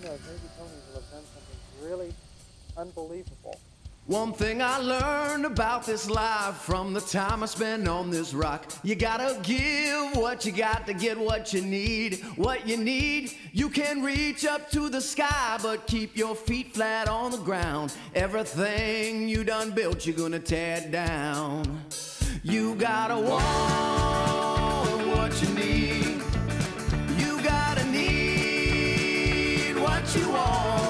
knows, maybe Tony will have done something really unbelievable. One thing I learned about this life from the time I spent on this rock: you gotta give what you got to get what you need. What you need, you can reach up to the sky, but keep your feet flat on the ground. Everything you done built, you're gonna tear it down. You gotta want what you need. You gotta need what you want.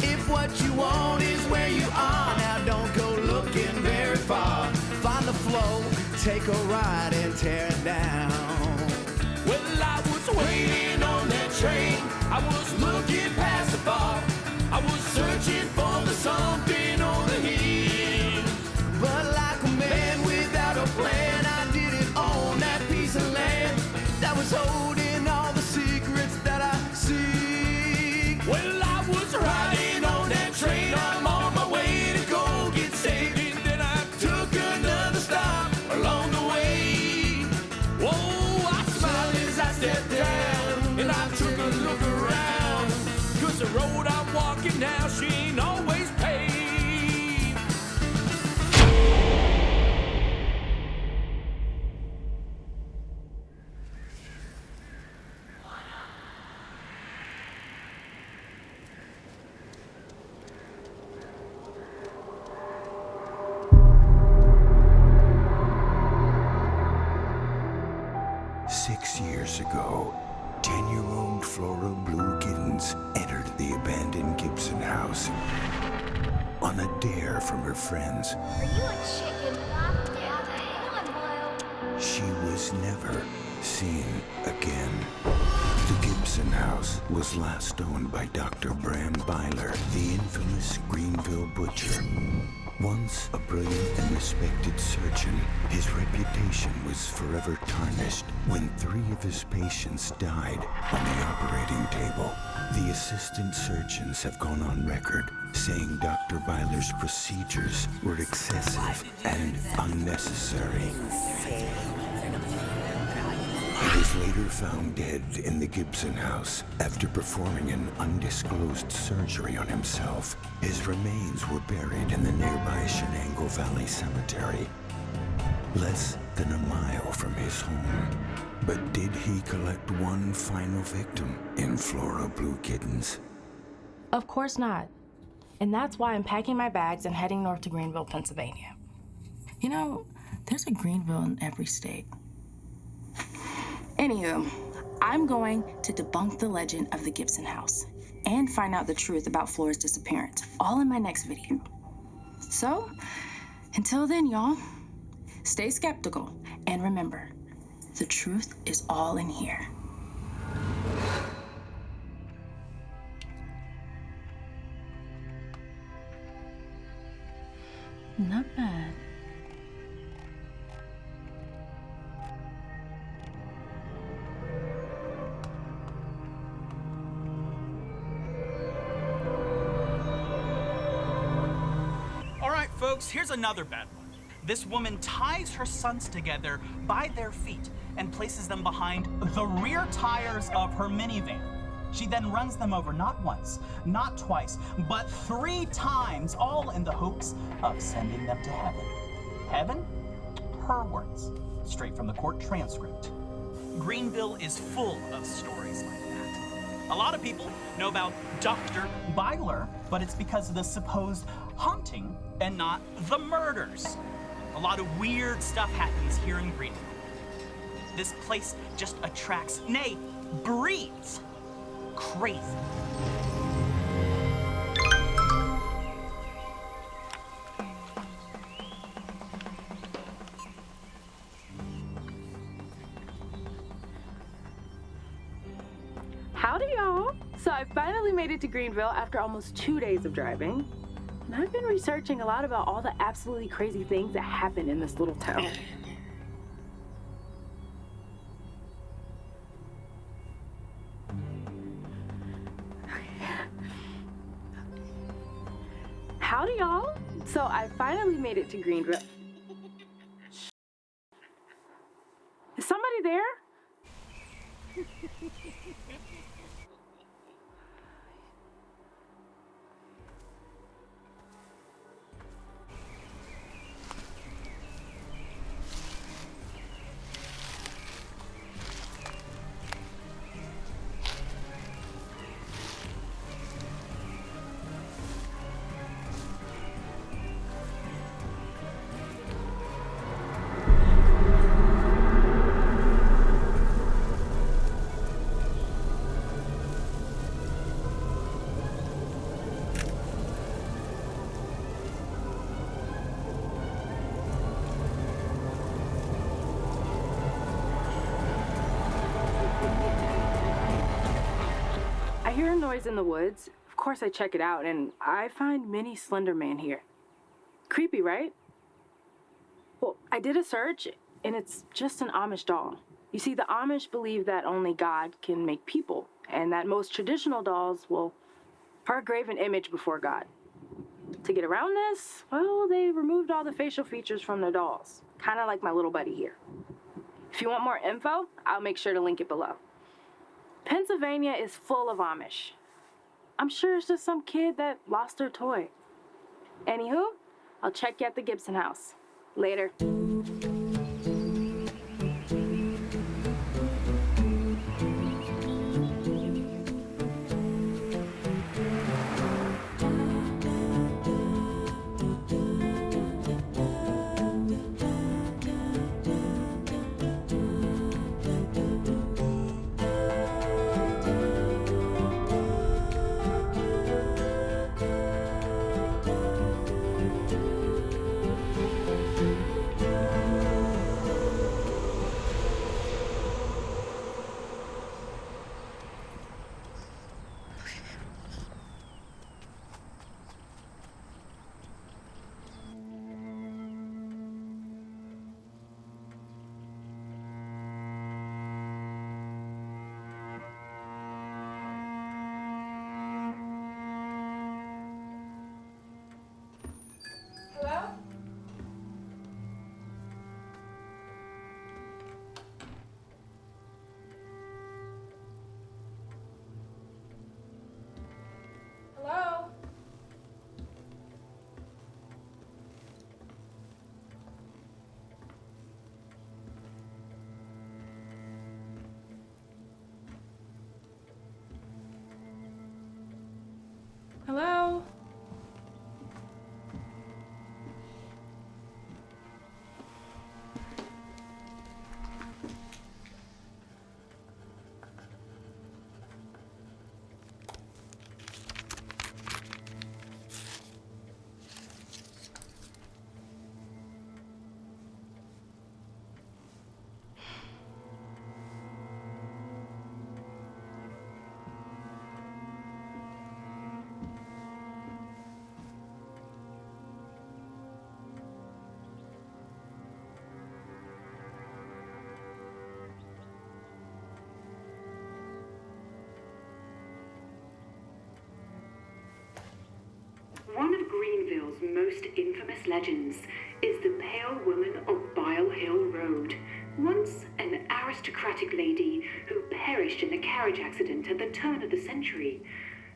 If what you want is where you are, now don't go looking very far. Find the flow, take a ride and tear it down. Well, I was waiting on that train, I was looking past the bar, I was searching for the something or the heat. But like a man without a plan, I didn't own that piece of land that was holding all the secrets that I seek. Well, I was riding on that train, I'm on my way to go get saved, and then I took another stop along the way. Whoa, I smiled as I stepped down, and I took a look around, 'cause the road I'm walking now, she ain't always paved. Years ago, 10-year-old Flora Blue Giddens entered the abandoned Gibson house on a dare from her friends. Are you a chicken? Come on, Boyle. She was never seen again. The Gibson house was last owned by Dr. Bram Byler, the infamous Greenville butcher. Once a brilliant and respected surgeon, his reputation was forever tarnished when 3 of his patients died on the operating table. The assistant surgeons have gone on record saying Dr. Byler's procedures were excessive and unnecessary. He was later found dead in the Gibson house after performing an undisclosed surgery on himself. His remains were buried in the nearby Shenango Valley Cemetery, less than a mile from his home. But did he collect one final victim in Flora Blue Giddens? Of course not. And that's why I'm packing my bags and heading north to Greenville, Pennsylvania. You know, there's a Greenville in every state. Anywho, I'm going to debunk the legend of the Gibson house and find out the truth about Flora's disappearance, all in my next video. So, until then, y'all, stay skeptical and remember, the truth is all in here. Not bad. Folks, here's another bad one. This woman ties her sons together by their feet and places them behind the rear tires of her minivan. She then runs them over not once, not twice, but 3 times, all in the hopes of sending them to heaven. Heaven? Her words, straight from the court transcript. Greenville is full of stories like that. A lot of people know about Dr. Byler, but it's because of the supposed haunting and not the murders. A lot of weird stuff happens here in Greenville. This place just attracts, nay, breeds crazy. Howdy, y'all. So I finally made it to Greenville after almost 2 days of driving. And I've been researching a lot about all the absolutely crazy things that happen in this little town. Howdy, y'all. So I finally made it to Greenville. Is somebody there? hear a noise in the woods, of course I check it out, and I find Mini Slender Man here. Creepy, right? Well, I did a search, and it's just an Amish doll. You see, the Amish believe that only God can make people, and that most traditional dolls, well, are a graven image before God. To get around this, well, they removed all the facial features from their dolls, kind of like my little buddy here. If you want more info, I'll make sure to link it below. Pennsylvania is full of Amish. I'm sure it's just some kid that lost their toy. Anywho, I'll check you at the Gibson house. Later. Hello? Hello? Hello? One of Greenville's most infamous legends is the Pale Woman of Bile Hill Road, once an aristocratic lady who perished in a carriage accident at the turn of the century.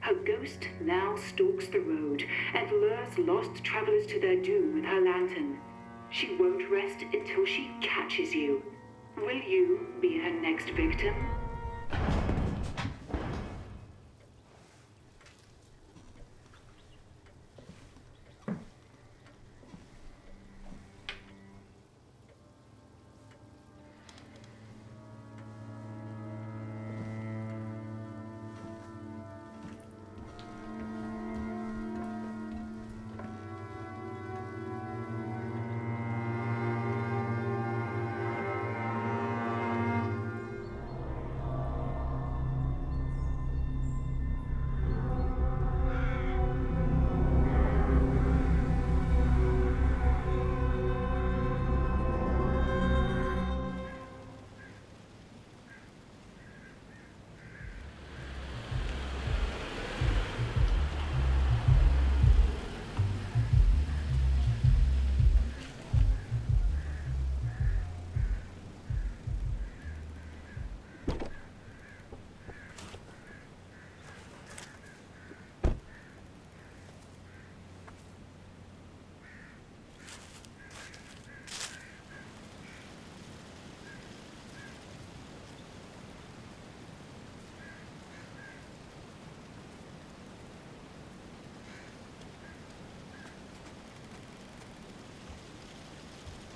Her ghost now stalks the road and lures lost travelers to their doom with her lantern. She won't rest until she catches you. Will you be her next victim?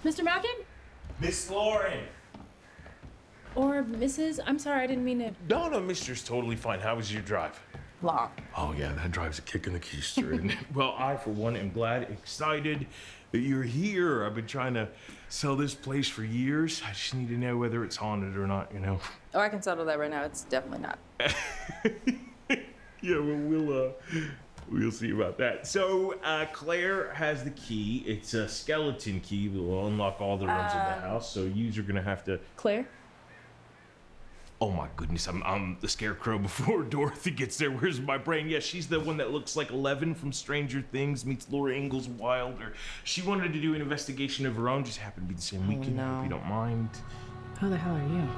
Mr. Malkin? Miss Lauren! Or Mrs.? I'm sorry, I didn't mean to. No, Mister's totally fine. How was your drive? Long. Oh, yeah, that drive's a kick in the keister, isn't it? Well, I, for one, am glad, excited that you're here. I've been trying to sell this place for years. I just need to know whether it's haunted or not, you know? Oh, I can settle that right now. It's definitely not. Yeah, well, we'll see about that. So, Claire has the key. It's a skeleton key that will unlock all the rooms of the house. So, yous are gonna have to. Claire? Oh my goodness, I'm the scarecrow before Dorothy gets there. Where's my brain? Yeah, she's the one that looks like 11 from Stranger Things meets Laura Ingalls Wilder. She wanted to do an investigation of her own, just happened to be the same weekend, no. if you don't mind. Who the hell are you?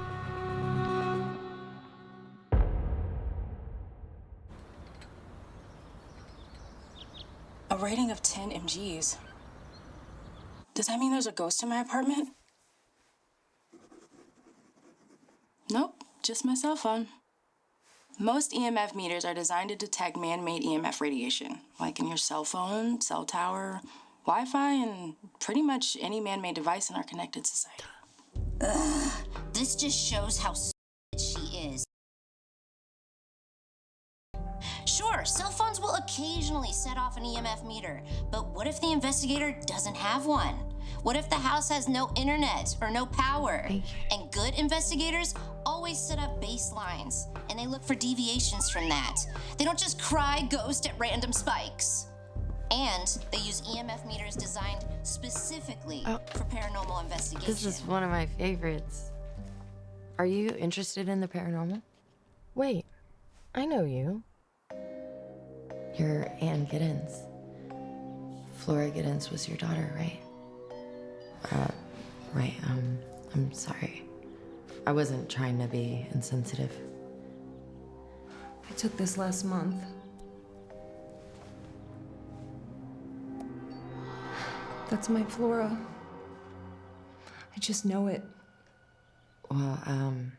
A rating of 10 mgs. Does that mean there's a ghost in my apartment? Nope, just my cell phone. Most EMF meters are designed to detect man-made EMF radiation, like in your cell phone, cell tower, Wi-Fi, and pretty much any man-made device in our connected society. This just shows how she is. Sure, cell phones will occasionally set off an EMF meter, but what if the investigator doesn't have one? What if the house has no internet or no power? And good investigators always set up baselines, and they look for deviations from that. They don't just cry ghost at random spikes. And they use EMF meters designed specifically for paranormal investigation. This is one of my favorites. Are you interested in the paranormal? Wait, I know you. You're Anne Giddens. Flora Giddens was your daughter, right? Right, I'm sorry. I wasn't trying to be insensitive. I took this last month. That's my Flora. I just know it. Well, I'm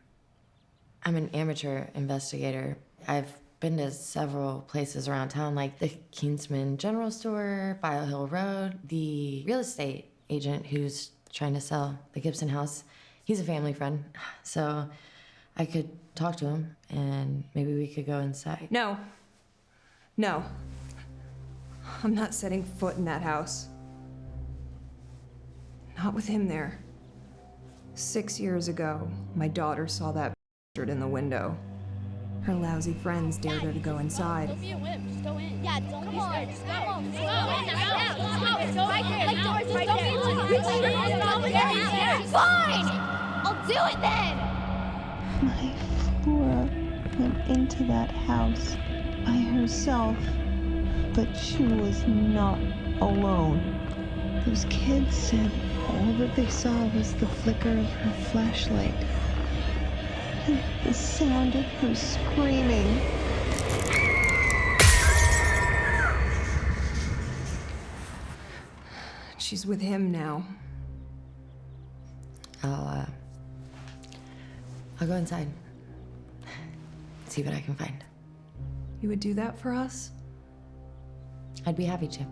an amateur investigator. I've been to several places around town, like the Kingsman General Store, Bio Hill Road. The real estate agent who's trying to sell the Gibson house, he's a family friend, so I could talk to him and maybe we could go inside. No. No. I'm not setting foot in that house. Not with him there. 6 years ago, my daughter saw that bastard in the window. Her lousy friends dared her to go inside. Don't be a wimp, just go in. Yeah, don't be scared, just go. Just go in, just go. Right there. Like doors, right there. Fine! I'll do it then! My Flora went into that house by herself, but she was not alone. Those kids said all that they saw was the flicker of her flashlight. And the sound of her screaming. She's with him now. I'll go inside. See what I can find. You would do that for us? I'd be happy to.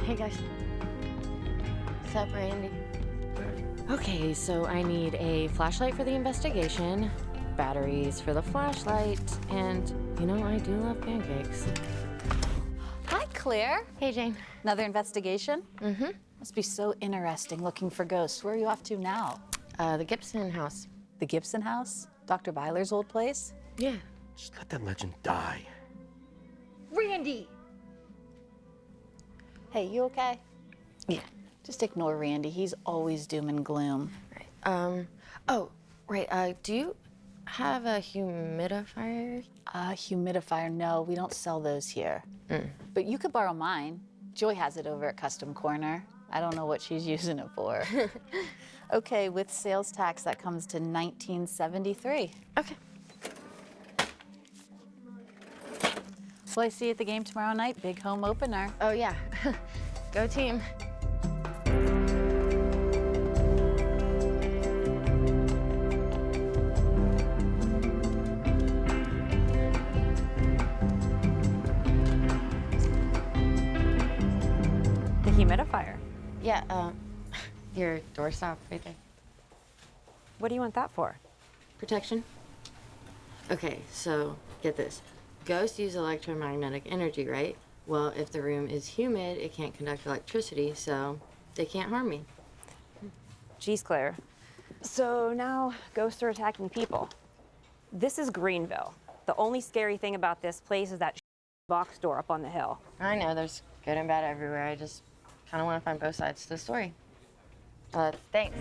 Hey guys. What's up, Randy? Okay, so I need a flashlight for the investigation, batteries for the flashlight, and you know, I do love pancakes. Hi, Claire. Hey, Jane. Another investigation? Mm-hmm. Must be so interesting looking for ghosts. Where are you off to now? The Gibson house. The Gibson house? Dr. Byler's old place? Yeah. Just let that legend die. Randy! Hey, you okay? Yeah. Just ignore Randy. He's always doom and gloom. Right. Do you have a humidifier? A humidifier? No, we don't sell those here. But you could borrow mine. Joy has it over at Custom Corner. I don't know what she's using it for. Okay, with sales tax, that comes to $19.73. Okay. Well, I see you at the game tomorrow night. Big home opener. Oh, yeah. Go team. Your doorstop right there. What do you want that for? Protection. Okay, so get this. Ghosts use electromagnetic energy, right? Well, if the room is humid, it can't conduct electricity, so they can't harm me. Geez, Claire. So now ghosts are attacking people. This is Greenville. The only scary thing about this place is that box store up on the hill. I know, there's good and bad everywhere. I just kind of want to find both sides to the story. Thanks.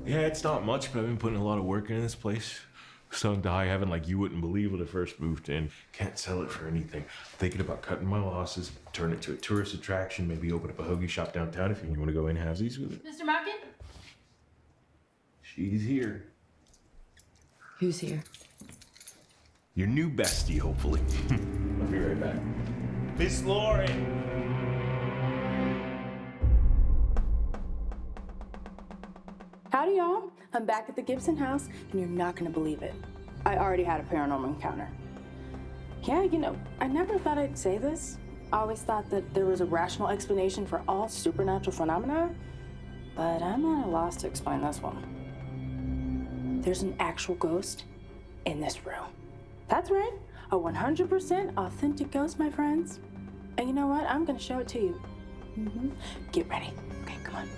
Yeah, it's not much, but I've been putting a lot of work into this place. Son die having like you wouldn't believe when I first moved in. Can't sell it for anything. Thinking about cutting my losses, turn it to a tourist attraction, maybe open up a hoagie shop downtown if you want to go in halvesies with it. Mr. Markin? She's here. Who's here? Your new bestie, hopefully. I'll be right back. Miss Lauren! Howdy, y'all. I'm back at the Gibson house, and you're not gonna believe it. I already had a paranormal encounter. Yeah, you know, I never thought I'd say this. I always thought that there was a rational explanation for all supernatural phenomena, but I'm at a loss to explain this one. There's an actual ghost in this room. That's right, a 100% authentic ghost, my friends. And you know what? I'm gonna show it to you. Get ready. Okay, come on.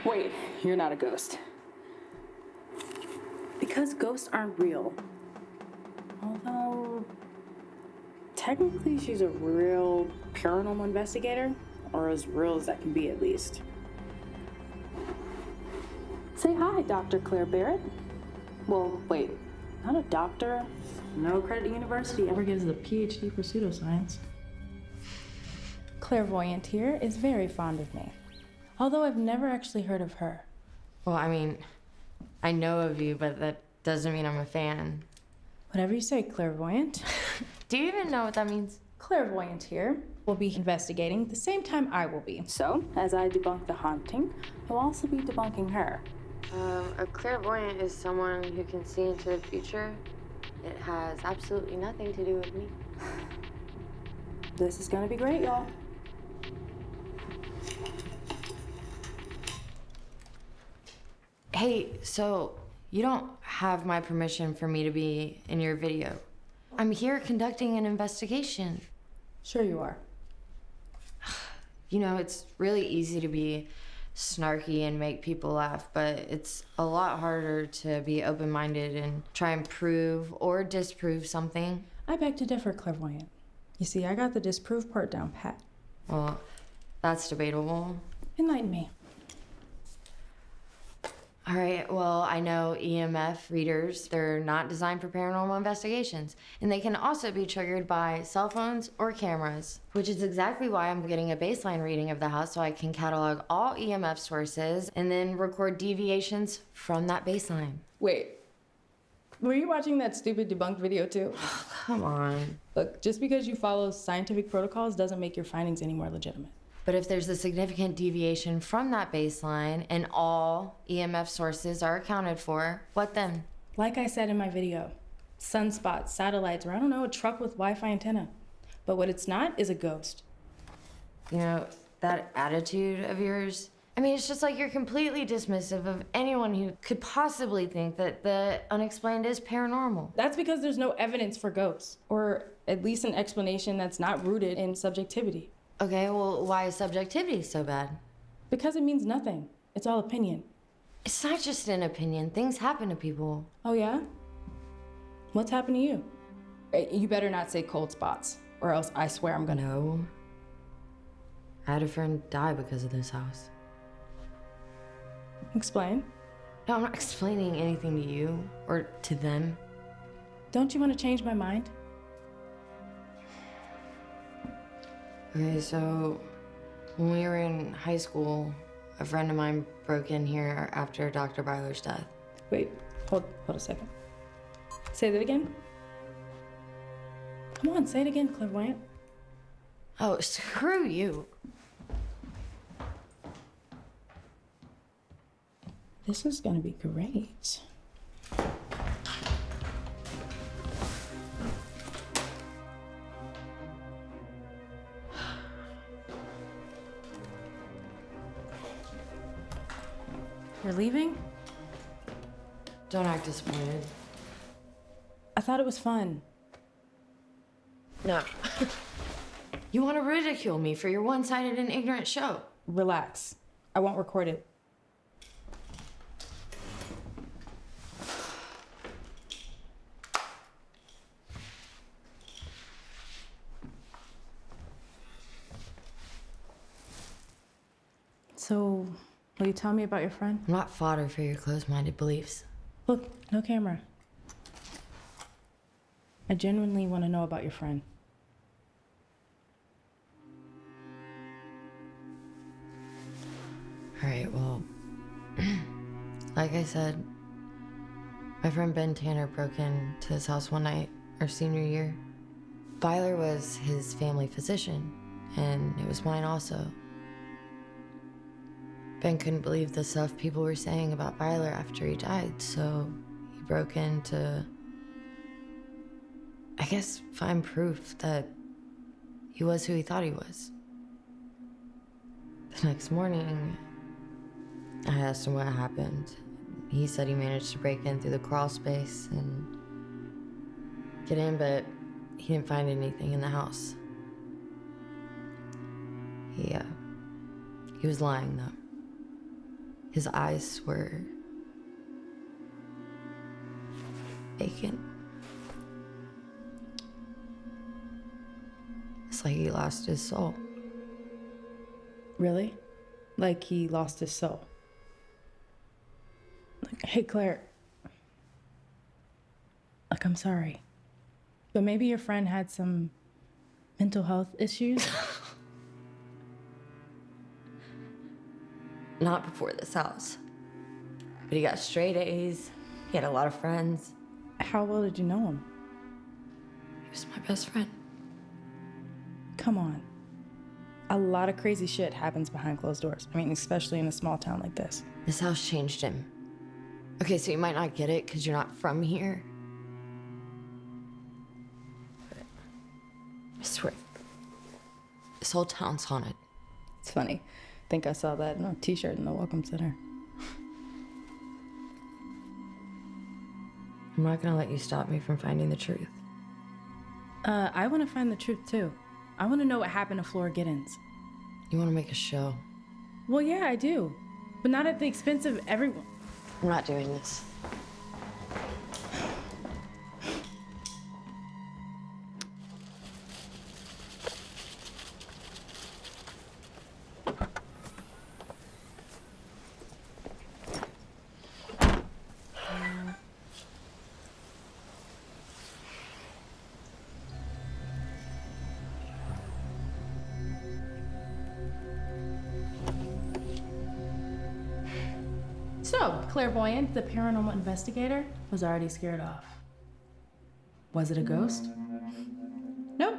Wait, you're not a ghost. Because ghosts aren't real. Although, technically she's a real paranormal investigator, or as real as that can be at least. Say hi, Dr. Claire Barrett. Well, wait, not a doctor. No accredited university ever gives a PhD for pseudoscience. Clairvoyant here is very fond of me, although I've never actually heard of her. Well, I mean, I know of you, but that doesn't mean I'm a fan. Whatever you say, clairvoyant. Do you even know what that means? Clairvoyant here will be investigating the same time I will be. So, as I debunk the haunting, you'll also be debunking her. A clairvoyant is someone who can see into the future. It has absolutely nothing to do with me. This is gonna be great, y'all. Hey, so you don't have my permission for me to be in your video. I'm here conducting an investigation. Sure you are. You know, it's really easy to be snarky and make people laugh, but it's a lot harder to be open-minded and try and prove or disprove something. I beg to differ, clairvoyant. You see, I got the disprove part down pat. Well, that's debatable. Enlighten me. All right, well, I know EMF readers, they're not designed for paranormal investigations, and they can also be triggered by cell phones or cameras, which is exactly why I'm getting a baseline reading of the house so I can catalog all EMF sources and then record deviations from that baseline. Wait, were you watching that stupid debunked video too? Come on. Look, just because you follow scientific protocols doesn't make your findings any more legitimate. But if there's a significant deviation from that baseline and all EMF sources are accounted for, what then? Like I said in my video, sunspots, satellites, or I don't know, a truck with Wi-Fi antenna. But what it's not is a ghost. You know, that attitude of yours, I mean, it's just like you're completely dismissive of anyone who could possibly think that the unexplained is paranormal. That's because there's no evidence for ghosts, or at least an explanation that's not rooted in subjectivity. Okay, well, why is subjectivity so bad? Because it means nothing. It's all opinion. It's not just an opinion. Things happen to people. Oh, yeah? What's happened to you? You better not say cold spots, or else I swear I'm gonna... No. I had a friend die because of this house. Explain. No, I'm not explaining anything to you or to them. Don't you want to change my mind? Okay, so when we were in high school, a friend of mine broke in here after Dr. Byler's death. Wait, hold a second. Say that again. Come on, say it again, clairvoyant. Oh, screw you. This is gonna be great. You're leaving? Don't act disappointed. I thought it was fun. No. You want to ridicule me for your one-sided and ignorant show. Relax. I won't record it. So, will you tell me about your friend? I'm not fodder for your closed-minded beliefs. Look, no camera. I genuinely want to know about your friend. All right, well, like I said, my friend Ben Tanner broke into his house one night, our senior year. Byler was his family physician, and it was mine also. Ben couldn't believe the stuff people were saying about Byler after he died, so he broke in to, I guess, find proof that he was who he thought he was. The next morning, I asked him what happened. He said he managed to break in through the crawl space and get in, but he didn't find anything in the house. He was lying, though. His eyes were vacant. It's like he lost his soul. Really? Like he lost his soul? Like, hey, Claire. Like, I'm sorry. But maybe your friend had some mental health issues? Not before this house. But he got straight A's. He had a lot of friends. How well did you know him? He was my best friend. Come on. A lot of crazy shit happens behind closed doors. I mean, especially in a small town like this. This house changed him. Okay, so you might not get it because you're not from here. But I swear, this whole town's haunted. It's funny. I think I saw that in a t-shirt in the Welcome Center. I'm not gonna let you stop me from finding the truth. I want to find the truth too. I want to know what happened to Flora Giddens. You want to make a show? Well, yeah, I do. But not at the expense of everyone. I'm not doing this. So, Clairvoyant, the paranormal investigator, was already scared off. Was it a ghost? Nope.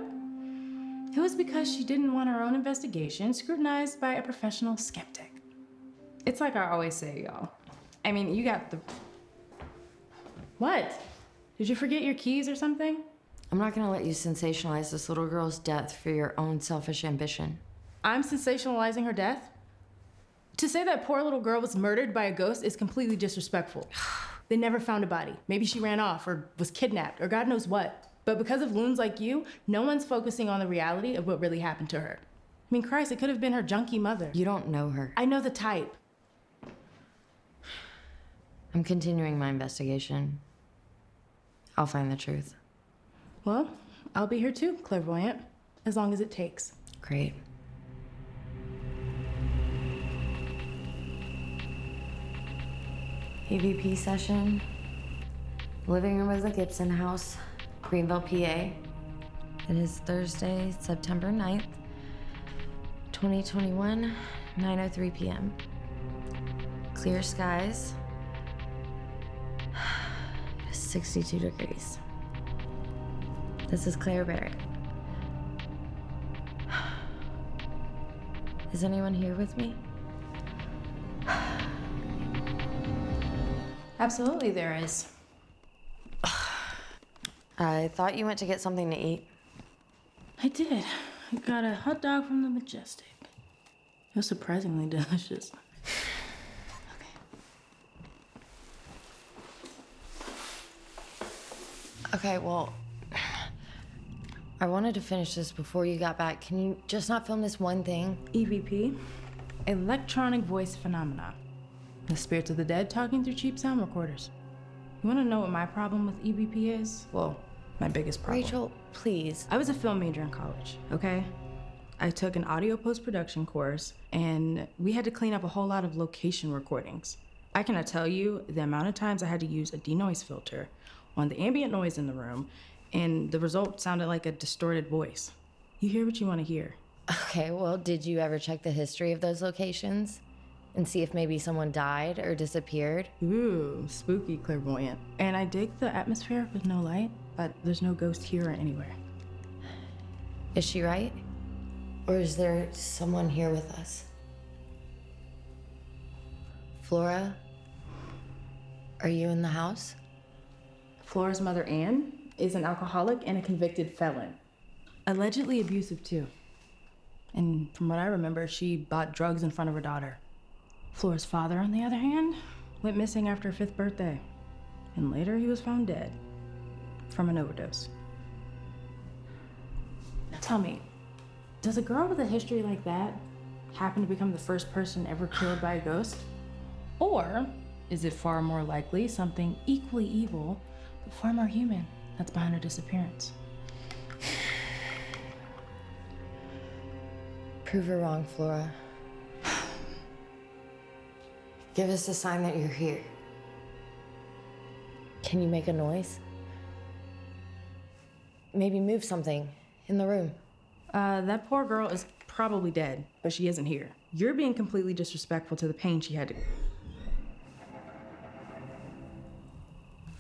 It was because she didn't want her own investigation scrutinized by a professional skeptic. It's like I always say, y'all. I mean, you got the... What? Did you forget your keys or something? I'm not gonna let you sensationalize this little girl's death for your own selfish ambition. I'm sensationalizing her death? To say that poor little girl was murdered by a ghost is completely disrespectful. They never found a body. Maybe she ran off or was kidnapped or God knows what. But because of loons like you, no one's focusing on the reality of what really happened to her. I mean, Christ, it could have been her junkie mother. You don't know her. I know the type. I'm continuing my investigation. I'll find the truth. Well, I'll be here too, Clairvoyant, as long as it takes. Great. EVP session, living room of the Gibson House, Greenville, PA. It is Thursday, September 9th, 2021, 9:03 p.m. Clear skies, 62 degrees. This is Claire Barrett. Is anyone here with me? Absolutely, there is. I thought you went to get something to eat. I did. I got a hot dog from the Majestic. It was surprisingly delicious. Okay, well, I wanted to finish this before you got back. Can you just not film this one thing? EVP, electronic voice phenomena. The spirits of the dead talking through cheap sound recorders. You want to know what my problem with EVP is? Well, my biggest problem. Rachel, please. I was a film major in college, okay? I took an audio post-production course, and we had to clean up a whole lot of location recordings. I cannot tell you the amount of times I had to use a denoise filter on the ambient noise in the room, and the result sounded like a distorted voice. You hear what you want to hear. Okay, well, did you ever check the history of those locations? And see if maybe someone died or disappeared? Ooh, spooky clairvoyant. And I dig the atmosphere with no light, but there's no ghost here or anywhere. Is she right? Or is there someone here with us? Flora? Are you in the house? Flora's mother, Anne, is an alcoholic and a convicted felon. Allegedly abusive, too. And from what I remember, she bought drugs in front of her daughter. Flora's father, on the other hand, went missing after her 5th birthday. And later he was found dead from an overdose. Now tell me, does a girl with a history like that happen to become the first person ever killed by a ghost? Or is it far more likely something equally evil, but far more human, that's behind her disappearance? Prove her wrong, Flora. Give us a sign that you're here. Can you make a noise? Maybe move something in the room. That poor girl is probably dead, but she isn't here. You're being completely disrespectful to the pain she had to...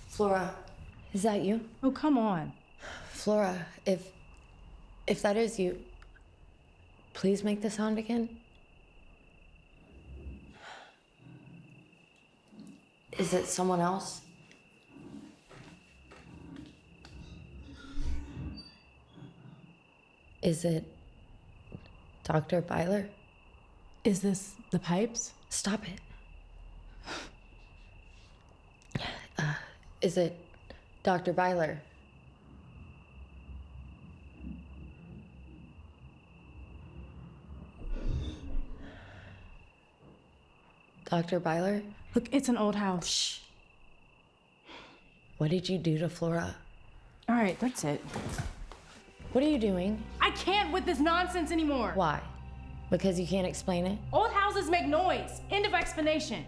Flora, is that you? Oh, come on. Flora, if that is you, please make the sound again. Is it someone else? Is it Dr. Byler? Is this the pipes? Stop it. Is it Dr. Byler? Dr. Byler? Look, it's an old house. Shh. What did you do to Flora? All right, that's it. What are you doing? I can't with this nonsense anymore. Why? Because you can't explain it? Old houses make noise. End of explanation.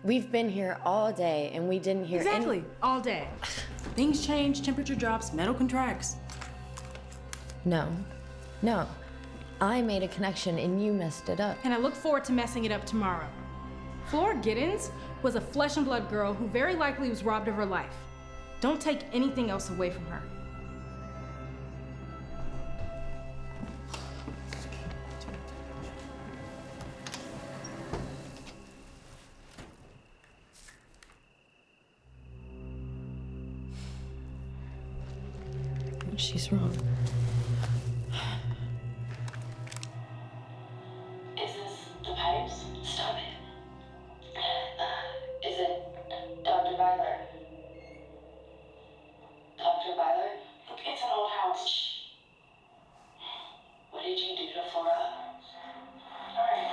We've been here all day and we didn't hear Exactly, all day. Things change, temperature drops, metal contracts. No. I made a connection and you messed it up. And I look forward to messing it up tomorrow. Flora Giddens was a flesh and blood girl who very likely was robbed of her life. Don't take anything else away from her. She's wrong. Is this the pipes? Stop it. Is it Dr. Byler? Dr. Byler? Look, it's an old house. Shh. What did you do to Flora? Alright.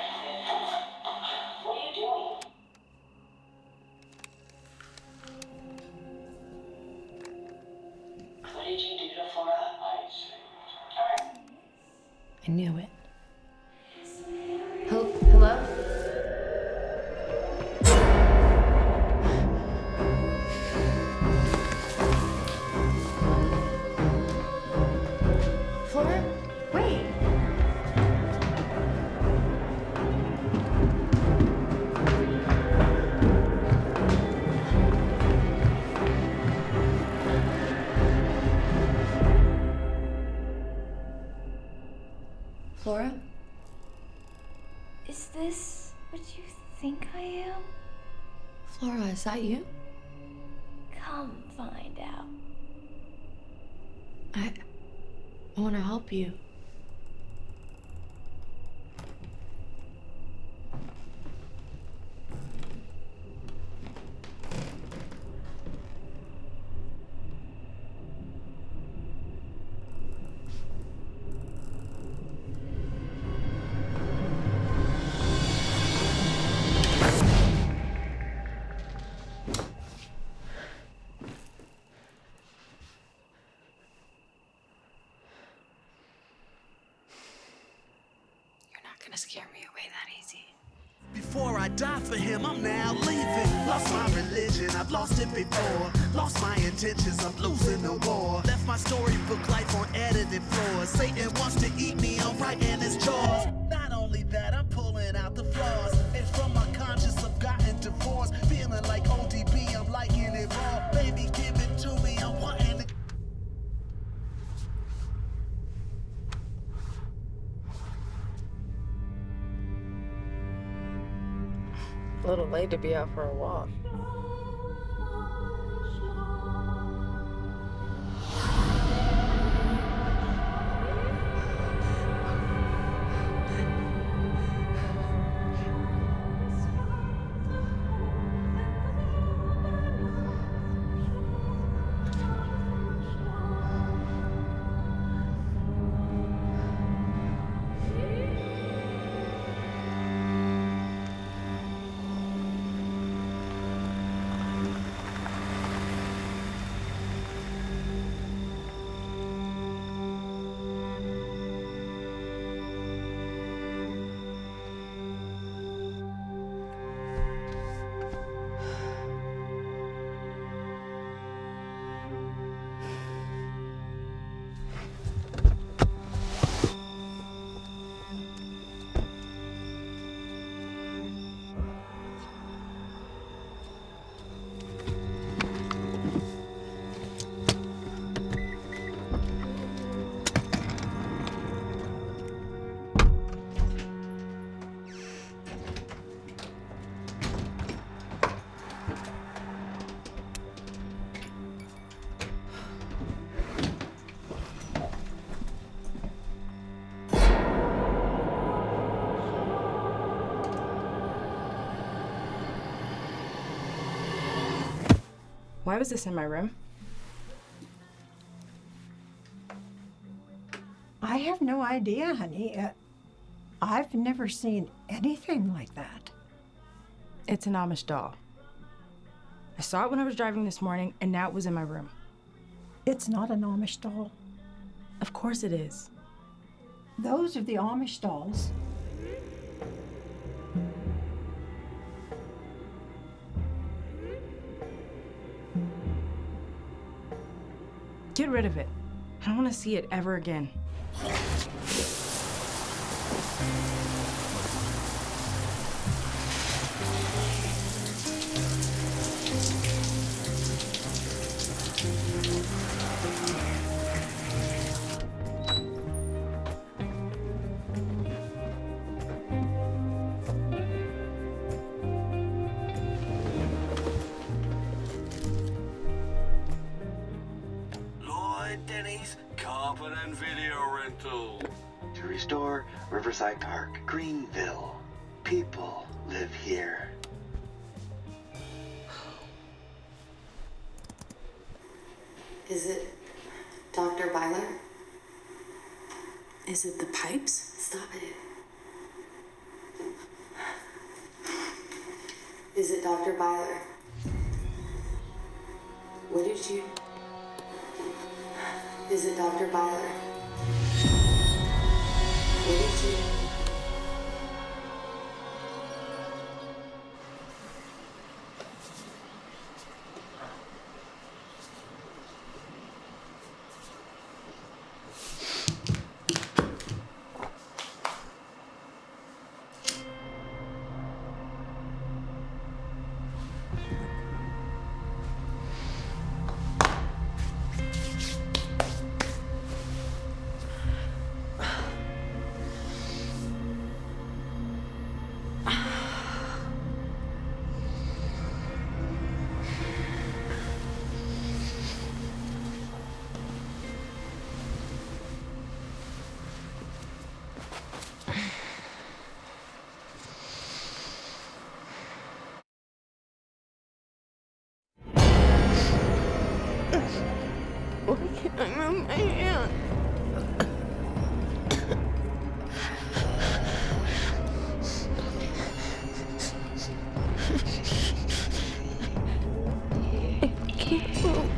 What are you doing? What did you do to Flora? Alright. I knew it. Hello? Flora? Wait. Flora? Is this what you think I am? Flora, is that you? Come find out. I want to help you. Gonna scare me away that easy. Before I die for him, I'm now leaving. Lost my religion, I've lost it before. Lost my intentions, I'm losing the war. Left my storybook life on edited floors. Satan wants to eat me, I'm writing his jaws. Not only that, I'm pulling out the flaws. And from my conscience, I've gotten divorced. Feeling like ODB, I'm liking it raw. Baby, give it to me, I'm wanting to. A little late to be out for a walk. Why was this in my room? I have no idea, honey. I've never seen anything like that. It's an Amish doll. I saw it when I was driving this morning, and now it was in my room. It's not an Amish doll. Of course it is. Those are the Amish dolls. Get rid of it. I don't want to see it ever again. Denny's Confident Video Rental. To restore Riverside Park, Greenville. People live here. Is it Dr. Byler? Is it the pipes? Stop it. Is it Dr. Byler? What did you... Is it Dr. Byler? What did you... hand. I can't move.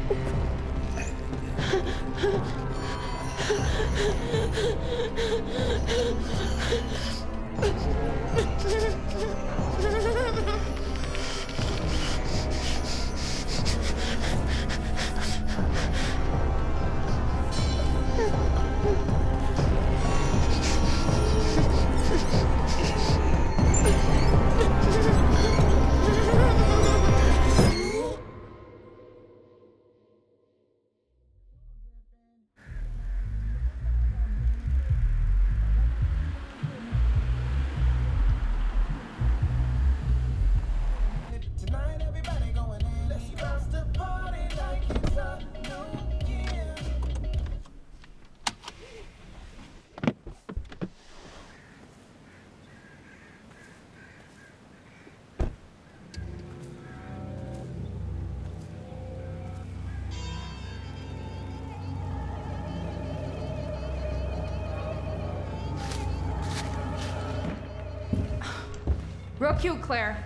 Real cute, Claire.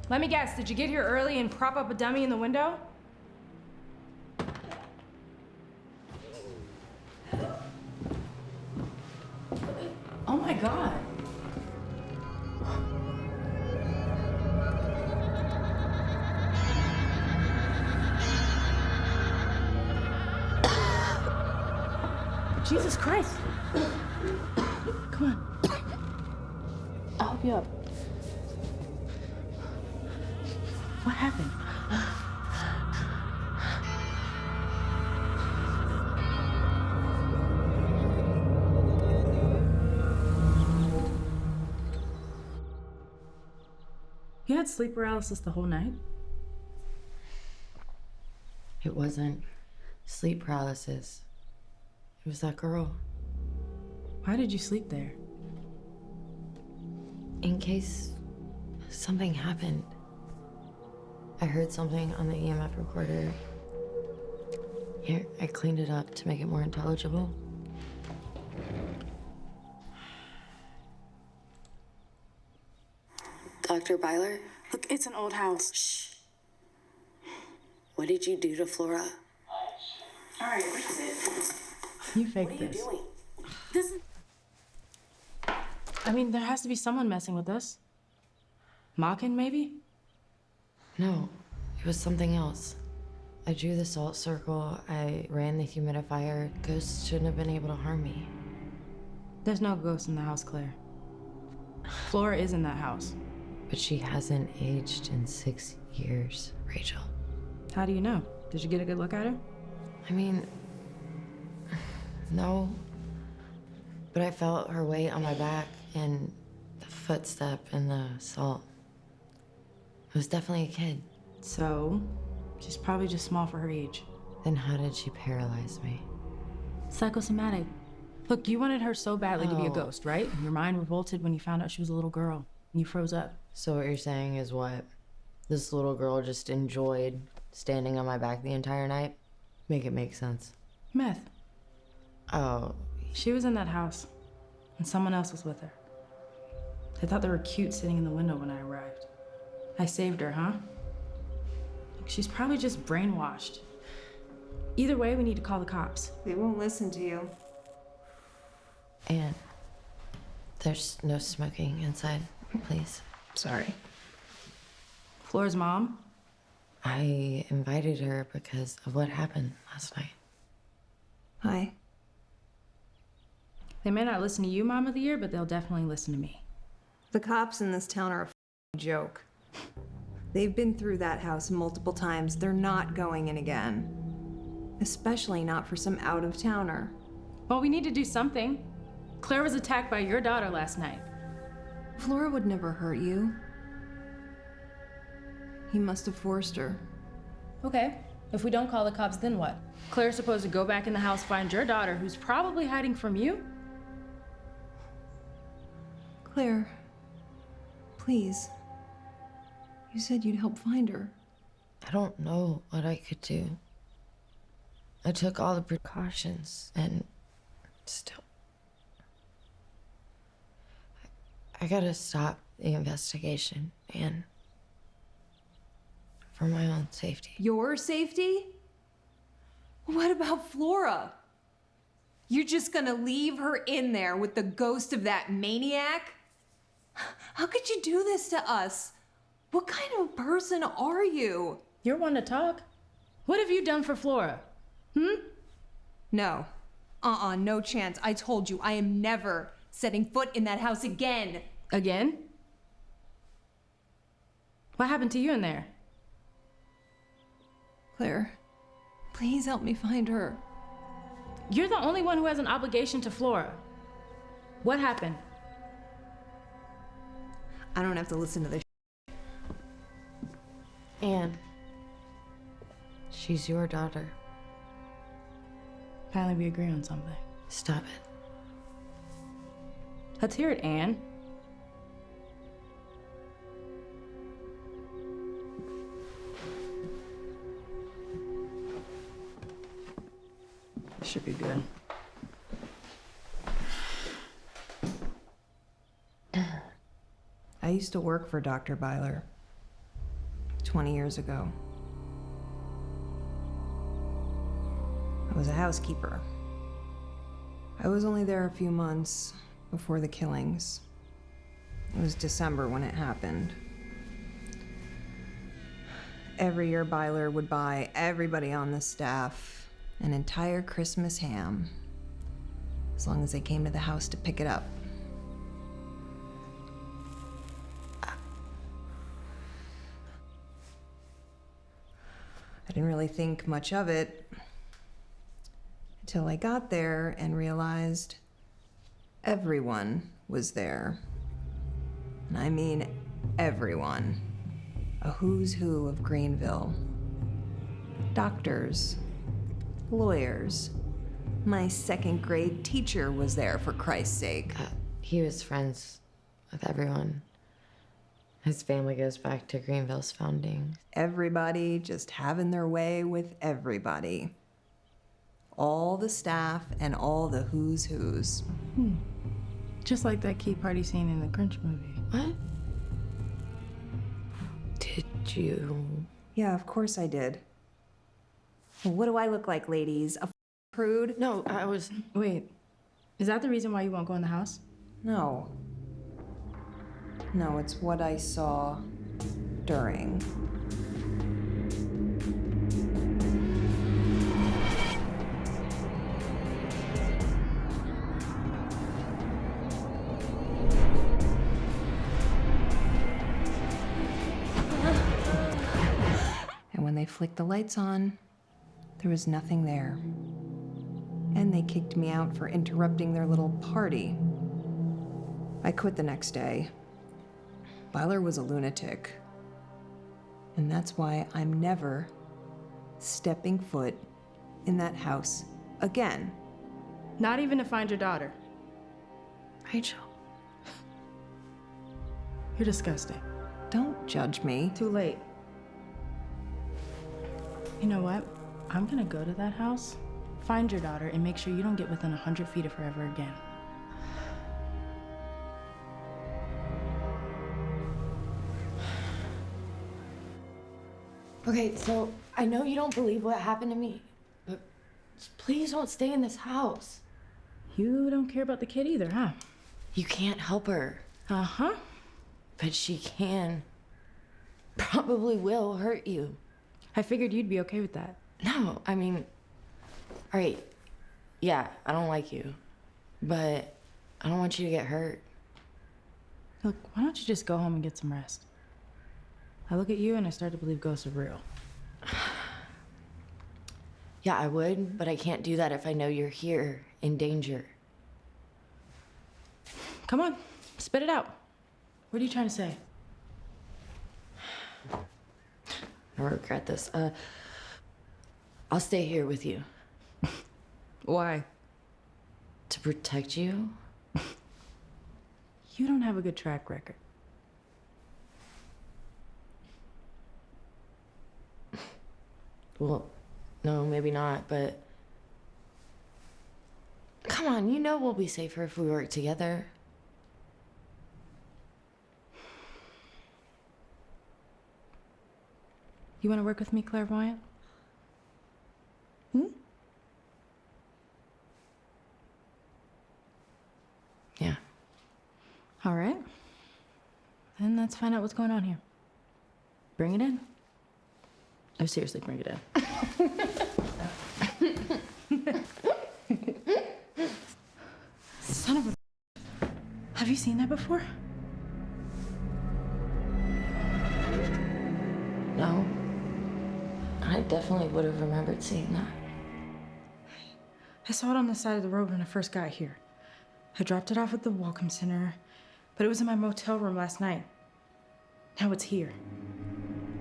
Let me guess, did you get here early and prop up a dummy in the window? Oh my God. Jesus Christ. Come on. I'll help you up. What happened? You had sleep paralysis the whole night? It wasn't sleep paralysis. It was that girl. Why did you sleep there? In case something happened. I heard something on the EMF recorder. Here, I cleaned it up to make it more intelligible. Dr. Byler? Look, it's an old house. Shh. What did you do to Flora? All right, fix it. You faked this. Doing? This is... I mean, there has to be someone messing with us. Mocking, maybe? No, it was something else. I drew the salt circle, I ran the humidifier. Ghosts shouldn't have been able to harm me. There's no ghost in the house, Claire. Flora is in that house. But she hasn't aged in 6 years, Rachel. How do you know? Did you get a good look at her? I mean, no. But I felt her weight on my back and the footstep and the salt. It was definitely a kid. So, she's probably just small for her age. Then how did she paralyze me? Psychosomatic. Look, you wanted her so badly to be a Oh. ghost, right? And your mind revolted when you found out she was a little girl. And you froze up. So what you're saying is what? This little girl just enjoyed standing on my back the entire night? Make it make sense. Meth. Oh. She was in that house. And someone else was with her. They thought they were cute sitting in the window when I arrived. I saved her, huh? She's probably just brainwashed. Either way, we need to call the cops. They won't listen to you. And there's no smoking inside, please. Sorry. Flora's mom? I invited her because of what happened last night. Hi. They may not listen to you, Mom of the Year, but they'll definitely listen to me. The cops in this town are a joke. They've been through that house multiple times. They're not going in again. Especially not for some out-of-towner. Well, we need to do something. Claire was attacked by your daughter last night. Flora would never hurt you. He must have forced her. Okay. If we don't call the cops, then what? Claire's supposed to go back in the house, find your daughter, who's probably hiding from you? Claire, please. You said you'd help find her. I don't know what I could do. I took all the precautions, and still. I gotta stop the investigation, and for my own safety. Your safety? What about Flora? You're just gonna leave her in there with the ghost of that maniac? How could you do this to us? What kind of person are you? You're one to talk. What have you done for Flora? No. No chance. I told you, I am never setting foot in that house again. Again? What happened to you in there? Claire, please help me find her. You're the only one who has an obligation to Flora. What happened? I don't have to listen to this. Anne. She's your daughter. Finally, we agree on something. Stop it. Let's hear it, Anne. Should be good. I used to work for Dr. Byler 20 years ago. I was a housekeeper. I was only there a few months before the killings. It was December when it happened. Every year, Byler would buy everybody on the staff an entire Christmas ham, as long as they came to the house to pick it up. I didn't really think much of it until I got there and realized everyone was there. And I mean everyone. A who's who of Greenville. Doctors, lawyers. My second grade teacher was there, for Christ's sake. He was friends with everyone. His family goes back to Greenville's founding. Everybody just having their way with everybody. All the staff and all the who's who's. Just like that key party scene in the Grinch movie. What? Did you? Yeah, of course I did. Well, what do I look like, ladies? A prude? No, I was... Wait, is that the reason why you won't go in the house? No. No, it's what I saw during. And when they flicked the lights on, there was nothing there. And they kicked me out for interrupting their little party. I quit the next day. Byler was a lunatic. And that's why I'm never stepping foot in that house again. Not even to find your daughter. Rachel. You're disgusting. Don't judge me. Too late. You know what? I'm gonna go to that house, find your daughter, and make sure you don't get within 100 feet of her ever again. Okay, so I know you don't believe what happened to me, but please don't stay in this house. You don't care about the kid either, huh? You can't help her. Uh-huh. But she can. Probably will hurt you. I figured you'd be okay with that. No, I mean, all right, yeah, I don't like you, but I don't want you to get hurt. Look, why don't you just go home and get some rest? I look at you and I start to believe ghosts are real. Yeah, I would, but I can't do that if I know you're here in danger. Come on, spit it out. What are you trying to say? I regret this. I'll stay here with you. Why? To protect you. You don't have a good track record. Well, no, maybe not, but on, you know we'll be safer if we work together. You want to work with me, Clairvoyant? Yeah. All right. Then let's find out what's going on here. Bring it in. Oh, seriously, bring it in. Son of a... Have you seen that before? No. I definitely would have remembered seeing that. I saw it on the side of the road when I first got here. I dropped it off at the Welcome Center, but it was in my motel room last night. Now it's here.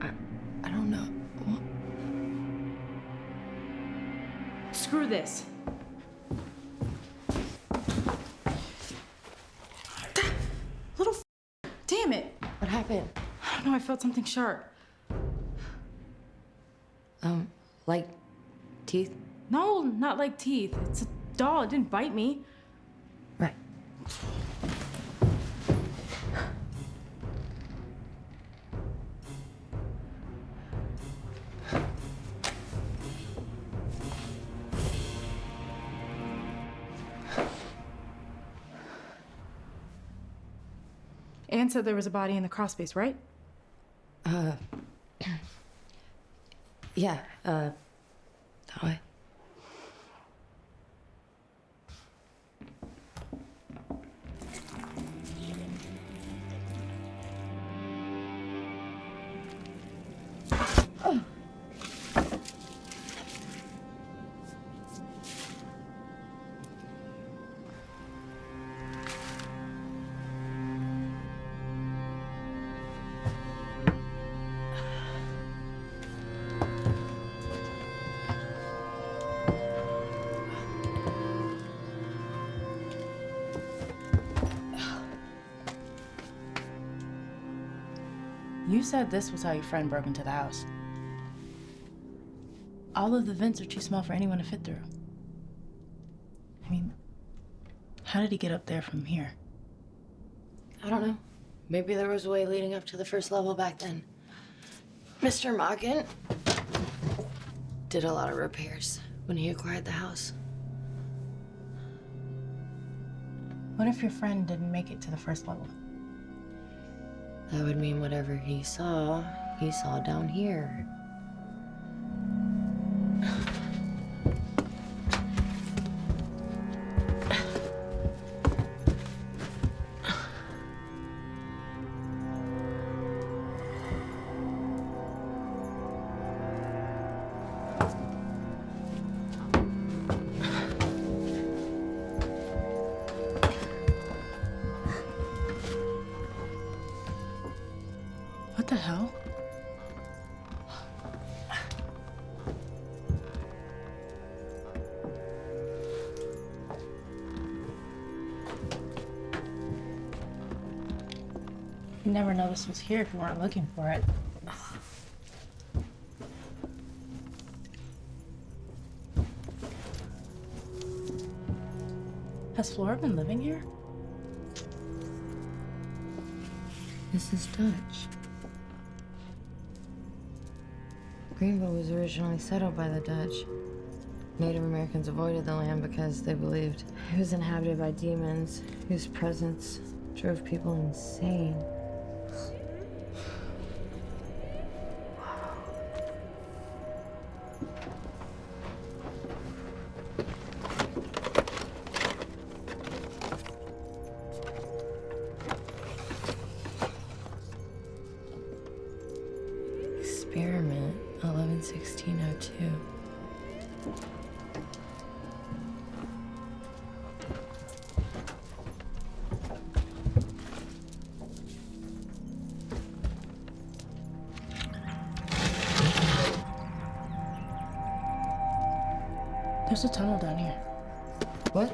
I don't know. What? Screw this. Little damn it. What happened? I don't know, I felt something sharp. Like teeth? No, not like teeth. It's a doll. It didn't bite me. Right. Anne said there was a body in the crawl space, right? Yeah, that way. You said this was how your friend broke into the house. All of the vents are too small for anyone to fit through. I mean, how did he get up there from here? I don't know. Maybe there was a way leading up to the first level back then. Mr. Mockin did a lot of repairs when he acquired the house. What if your friend didn't make it to the first level? That would mean whatever he saw down here. What the hell? You'd never know this was here if you weren't looking for it. Has Flora been living here? This is Dutch. Greenville was originally settled by the Dutch. Native Americans avoided the land because they believed it was inhabited by demons whose presence drove people insane. Experiment 11/16/02. There's a tunnel down here. What?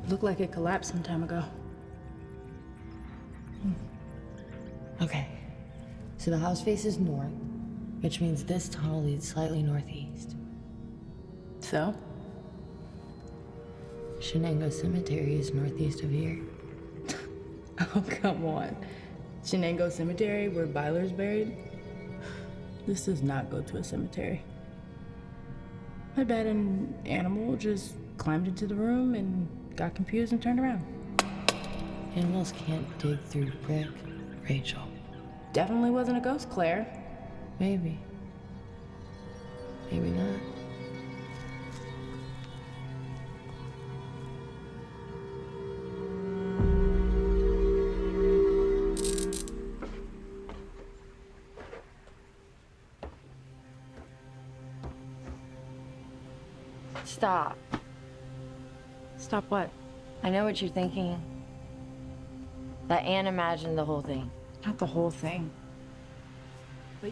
Looked like it collapsed some time ago. Okay. So the house faces north. which means this tunnel leads slightly northeast. So? Shenango Cemetery is northeast of here. Oh, come on. Shenango Cemetery, where Byler's buried? This does not go to a cemetery. I bet an animal just climbed into the room and got confused and turned around. Animals can't dig through brick, Rachel. Definitely wasn't a ghost, Claire. Maybe. Maybe not. Stop. Stop what? I know what you're thinking. That Anne imagined the whole thing. Not the whole thing. But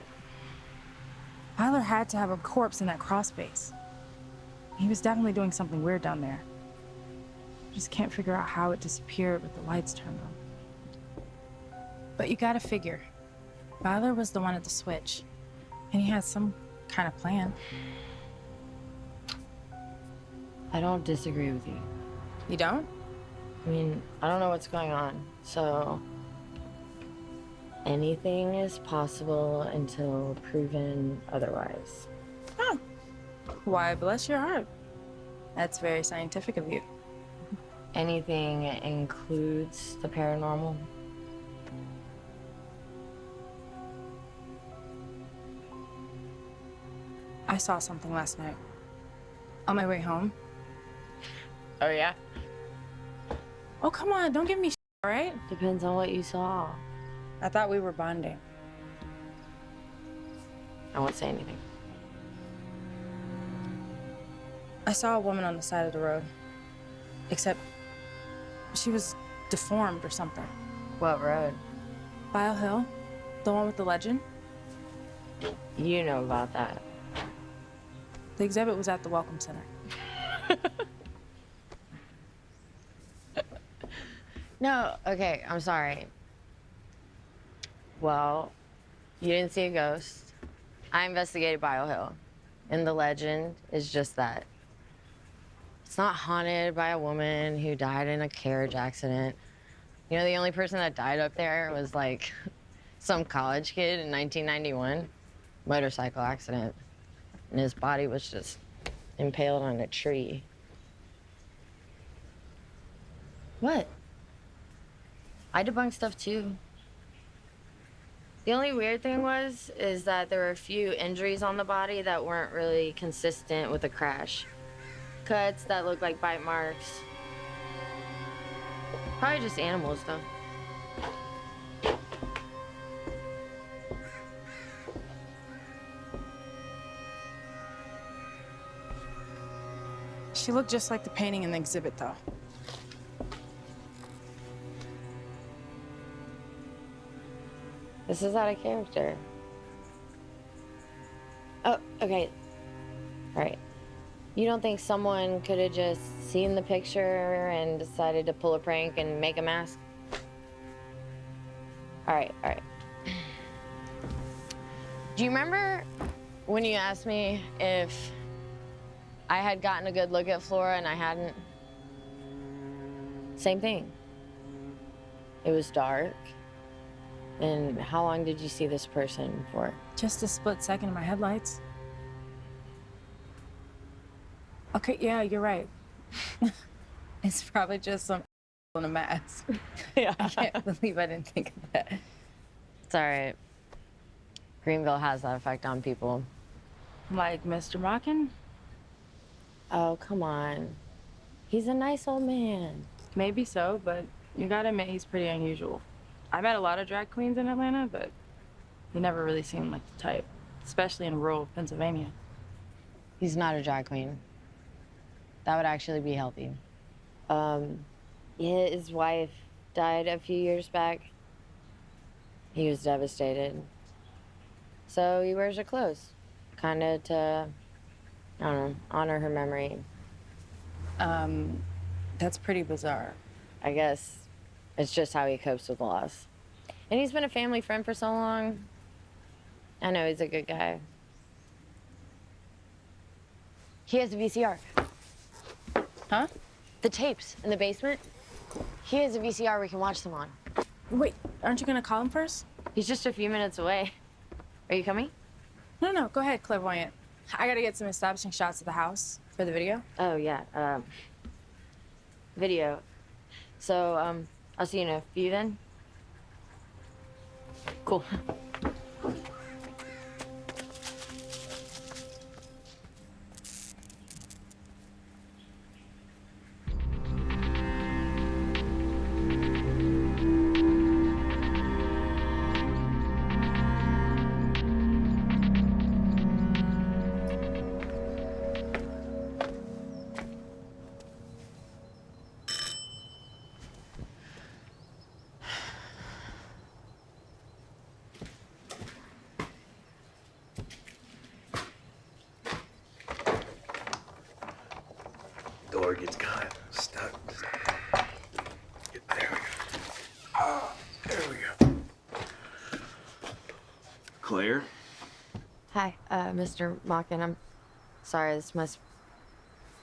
Byler had to have a corpse in that crawl space. He was definitely doing something weird down there. Just can't figure out how it disappeared with the lights turned on. But you gotta figure, Byler was the one at the switch, and he had some kind of plan. I don't disagree with you. You don't? I mean, I don't know what's going on, so anything is possible until proven otherwise. Oh. Why, bless your heart. That's very scientific of you. Anything includes the paranormal. I saw something last night. On my way home. Oh, yeah? Oh, come on, don't give me shit, all right? Depends on what you saw. I thought we were bonding. I won't say anything. I saw a woman on the side of the road. Except she was deformed or something. What road? Bile Hill, the one with the legend. You know about that. The exhibit was at the Welcome Center. No, okay, I'm sorry. Well, you didn't see a ghost. I investigated Bile Hill, and the legend is just that. It's not haunted by a woman who died in a carriage accident. You know, the only person that died up there was like some college kid in 1991, motorcycle accident, and his body was just impaled on a tree. What? I debunked stuff too. The only weird thing is that there were a few injuries on the body that weren't really consistent with the crash. Cuts that looked like bite marks. Probably just animals though. She looked just like the painting in the exhibit though. This is out of character. Oh, okay. All right. You don't think someone could have just seen the picture and decided to pull a prank and make a mask? All right. Do you remember when you asked me if I had gotten a good look at Flora and I hadn't? Same thing. It was dark. And how long did you see this person for? Just a split second in my headlights. Okay, yeah, you're right. It's probably just some in a mask. Yeah. I can't believe I didn't think of that. It's all right. Greenville has that effect on people. Like Mr. Mockin? Oh, come on. He's a nice old man. Maybe so, but you gotta admit he's pretty unusual. I met a lot of drag queens in Atlanta, but he never really seemed like the type, especially in rural Pennsylvania. He's not a drag queen. That would actually be healthy. Yeah, his wife died a few years back. He was devastated. So he wears her clothes, kind of to, I don't know, honor her memory. That's pretty bizarre. I guess it's just how he copes with loss. And he's been a family friend for so long. I know he's a good guy. He has a VCR. Huh? The tapes in the basement. He has a VCR we can watch them on. Wait, aren't you gonna call him first? He's just a few minutes away. Are you coming? No, go ahead, clairvoyant. I gotta get some establishing shots of the house for the video. Oh, yeah. Video. So, I'll see you in a few then. Cool. Door gets kind of stuck. There we go. Ah, there we go. Claire? Hi, Mr. Mockin. I'm sorry, this must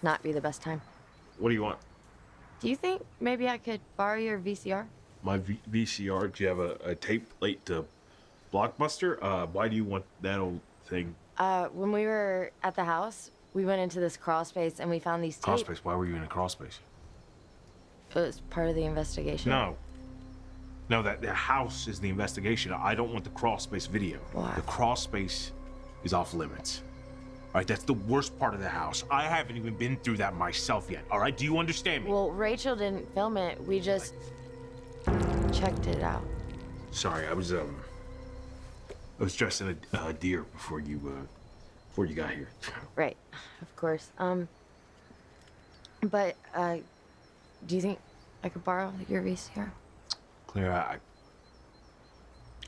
not be the best time. What do you want? Do you think maybe I could borrow your VCR? My VCR? Do you have a tape late to Blockbuster? Why do you want that old thing? When we were at the house, we went into this crawl space and we found these tapes. Crawl space? Why were you in a crawl space? It was part of the investigation. No. No, that the house is the investigation. I don't want the crawl space video. Why? The crawl space is off limits. All right, that's the worst part of the house. I haven't even been through that myself yet. All right, do you understand me? Well, Rachel didn't film it. We just checked it out. Sorry, I was dressing a deer before you got here. Right, of course. But do you think I could borrow your VCR? Claire, I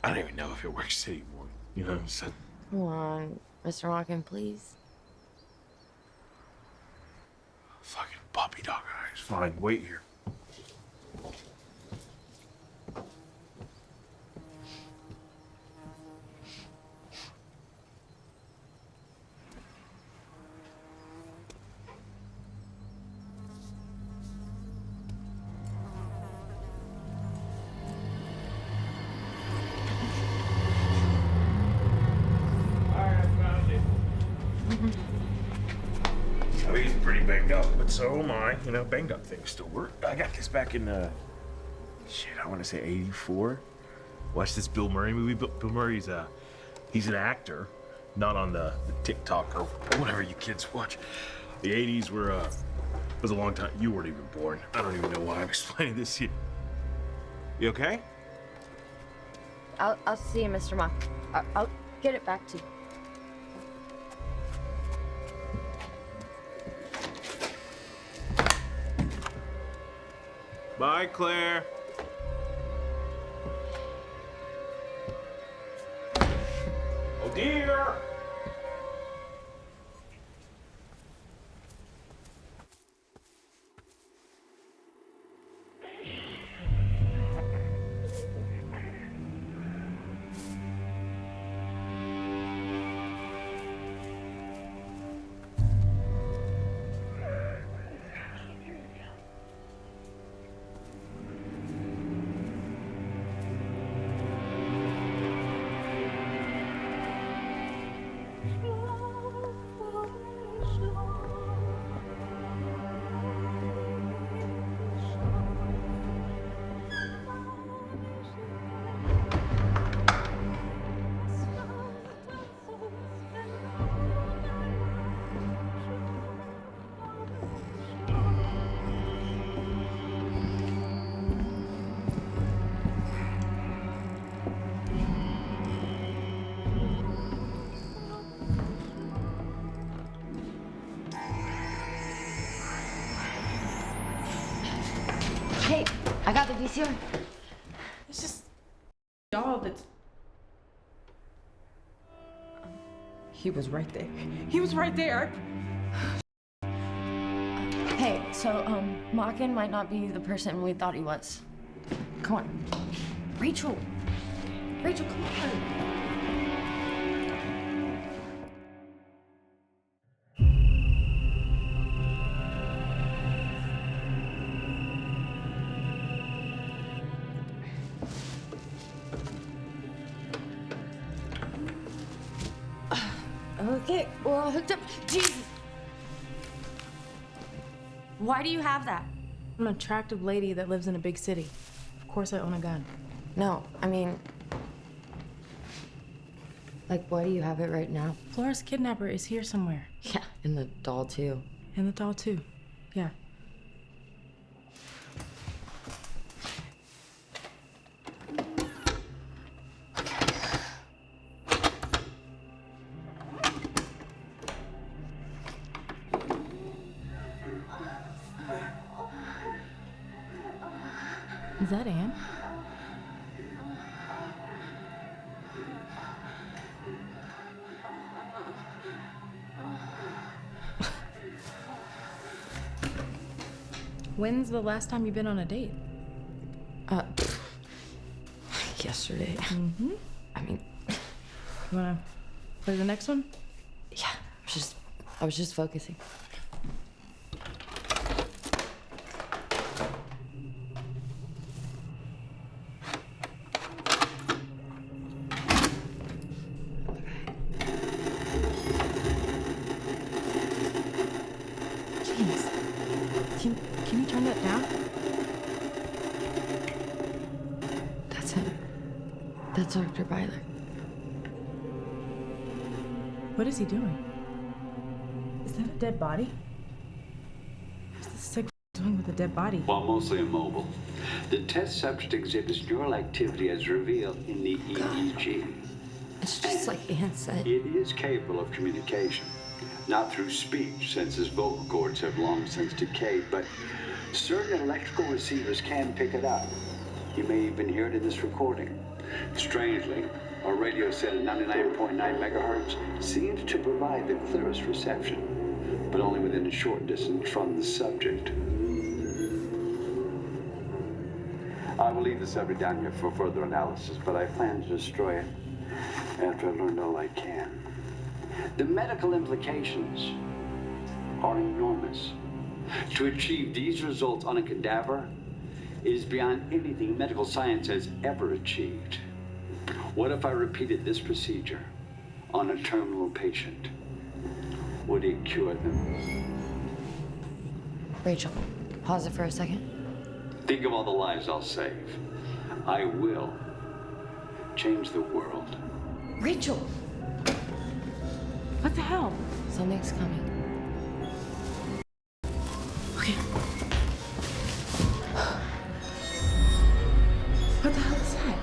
don't even know if it works anymore. You know, so Come on, Mr. Mockin, please. fucking puppy dog eyes. Fine, wait here. I mean, he's pretty banged up, but so am I. You know, banged up things still work. I got this back in, shit, I want to say 84. Watched this Bill Murray movie. Bill Murray's, he's an actor, not on the TikTok or whatever you kids watch. The 80s was a long time. You weren't even born. I don't even know why I'm explaining this to you. You okay? I'll see you, Mr. Mock. I'll get it back to you. Bye, Claire. Oh, dear. Hey, I got the VCR. It's just dog that's. He was right there. He was right there. Hey, so, Mockin might not be the person we thought he was. Come on. Rachel! Rachel, come on. We're all hooked up. Jesus! Why do you have that? I'm an attractive lady that lives in a big city. Of course I own a gun. No, I mean... Like, why do you have it right now? Flora's kidnapper is here somewhere. Yeah, and the doll, too. And the doll, too. Yeah. Is that Anne? When's the last time you've been on a date? Yesterday. Mm-hmm. I mean... You wanna play the next one? Yeah, I was just focusing. Jeez. Can you turn that down? That's him. That's Dr. Byler. What is he doing? Is that a dead body? What's this sick doing with a dead body? While mostly immobile, the test subject exhibits neural activity as revealed in the EEG. It's just like Anne said. It is capable of communication. Not through speech, since his vocal cords have long since decayed, but certain electrical receivers can pick it up. You may even hear it in this recording. Strangely, our radio set at 99.9 megahertz seems to provide the clearest reception, but only within a short distance from the subject. I will leave the subject down here for further analysis, but I plan to destroy it after I've learned all I can. The medical implications are enormous. To achieve these results on a cadaver is beyond anything medical science has ever achieved. What if I repeated this procedure on a terminal patient? Would it cure them? Rachel, pause it for a second. Think of all the lives I'll save. I will change the world. Rachel! What the hell? Something's coming. Okay. What the hell is that?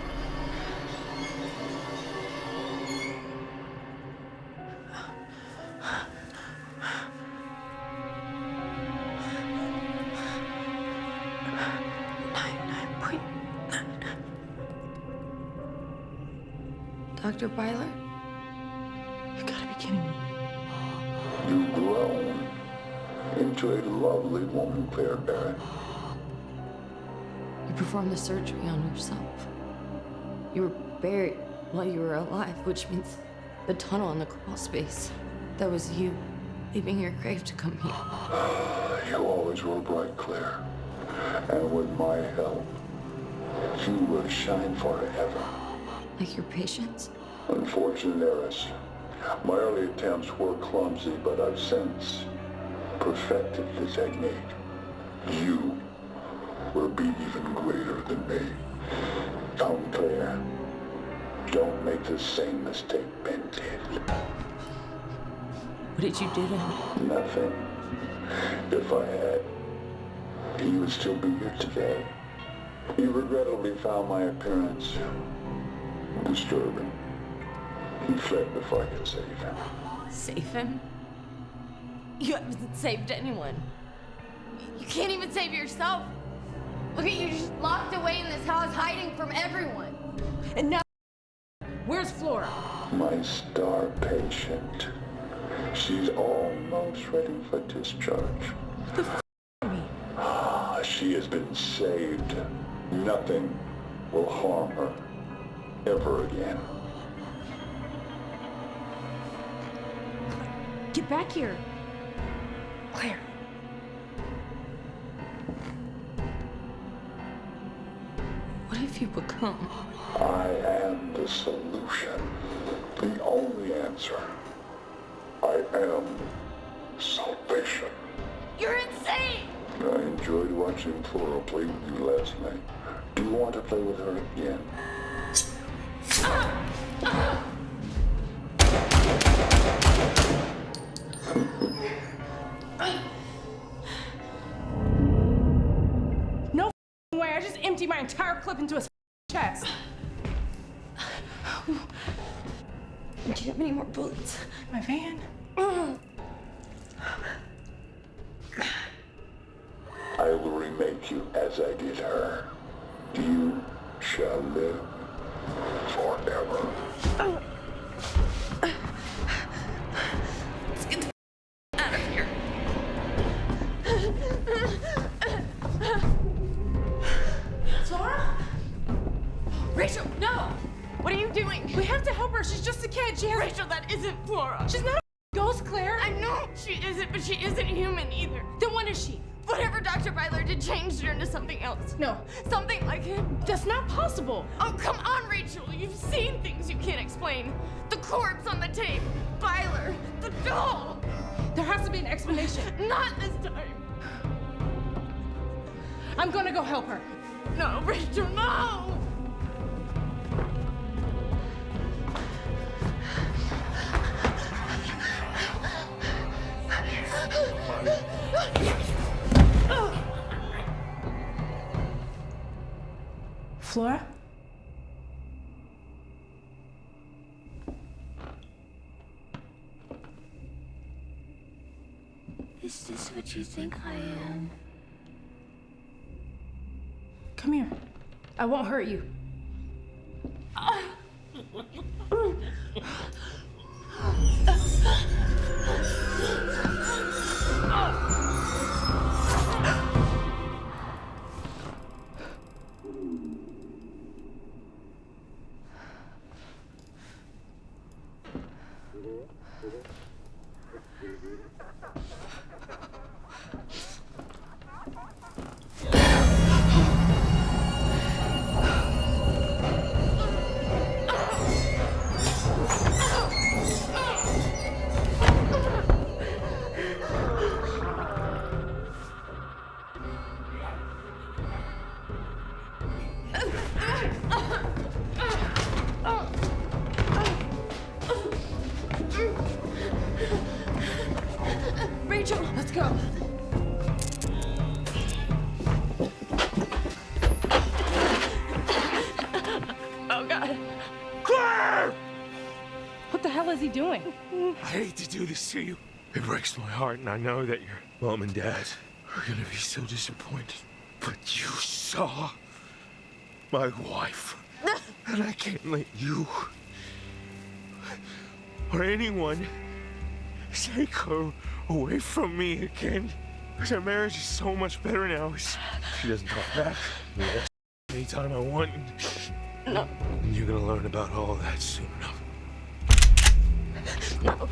Dr. Byler? You gotta be kidding me. You've grown into a lovely woman, Claire Barrett. You performed the surgery on yourself. You were buried while you were alive, which means the tunnel in the crawl space. That was you leaving your grave to come here. You always were bright, Claire. And with my help, you will shine forever. Like your patients? Unfortunate heiress. My early attempts were clumsy, but I've since perfected the technique. You will be even greater than me. Come, Claire. Don't make the same mistake Ben did. What did you do to him? Nothing. If I had, he would still be here today. He regrettably found my appearance disturbing. He fled before I could save him. Save him? You haven't saved anyone. You can't even save yourself. Look at you, just locked away in this house, hiding from everyone. And now, where's Flora? My star patient. She's almost ready for discharge. What the f*** me? She has been saved. Nothing will harm her ever again. Get back here. Claire. What have you become? I am the solution. The only answer. I am salvation. You're insane! I enjoyed watching Flora play with you last night. Do you want to play with her again? No way, I just emptied my entire clip into his chest. Do you have any more bullets? My van. I will remake you as I did her. You shall live forever. Let's get the out of here. Flora? Rachel, no! What are you doing? We have to help her. She's just a kid. She has... Rachel, that isn't Flora. She's not a ghost, Claire. I know she isn't, but she isn't human either. Then what is she? Whatever Dr. Byler did changed her into something else. No. Something like him. That's not possible. Oh, come on, Rachel. You've seen things you can't explain. The corpse on the tape. Byler. The doll. There has to be an explanation. Not this time. I'm gonna go help her. No, Rachel, no! Flora? Is this what you think I am? Come here. I won't hurt you. Rachel, Let's go. oh God. Claire! What the hell is he doing? I hate to do this to you. It breaks my heart, and I know that your mom and dad are gonna be so disappointed. But you saw my wife, and I can't let you or anyone take her away from me again. Because our marriage is so much better now. She doesn't talk back. Yes. Anytime I want. No. And you're gonna learn about all that soon enough. No. No.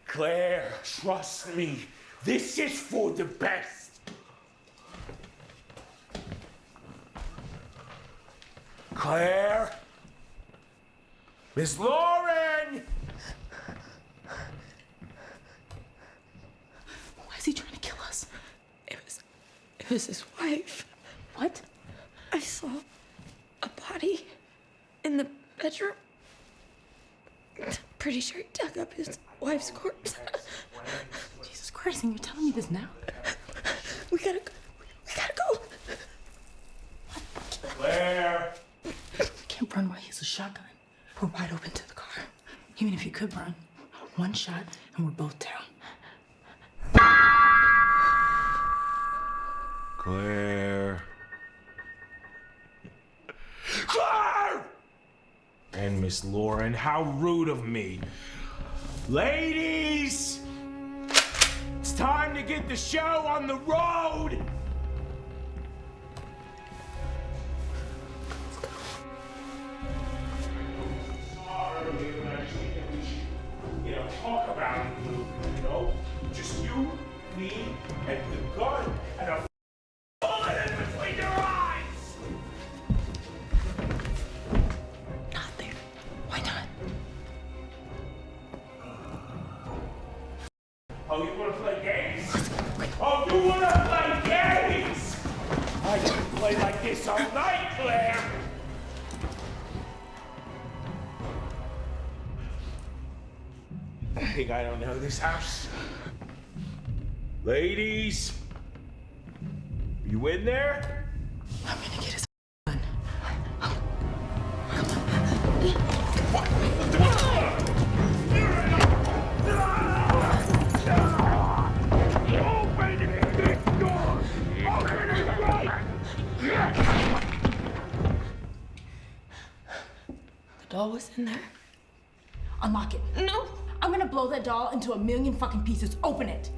Claire, trust me. This is for the best. Claire? Miss Lauren! Why is he trying to kill us? It was his wife. What? I saw a body in the bedroom. Pretty sure he dug up his wife's corpse. Jesus Christ, and you're telling me this now? We gotta go. We gotta go. Claire! You can't run while he has a shotgun. We're wide open to the car. Even if you could run, one shot and we're both down. Claire. Claire! place, Laura, and how rude of me. Ladies! It's time to get the show on the road! Talk about it, Luke, you know? Just you, me, and the gun, and a bullet in between your eyes! Not there. Why not? Oh, you wanna play games? Oh, you wanna play games? I can play like this all night, Claire! I think I don't know this house. Ladies, you in there? I'm gonna get his The doll was in there. Unlock it. No! I'm gonna blow that doll into a million fucking pieces. Open it.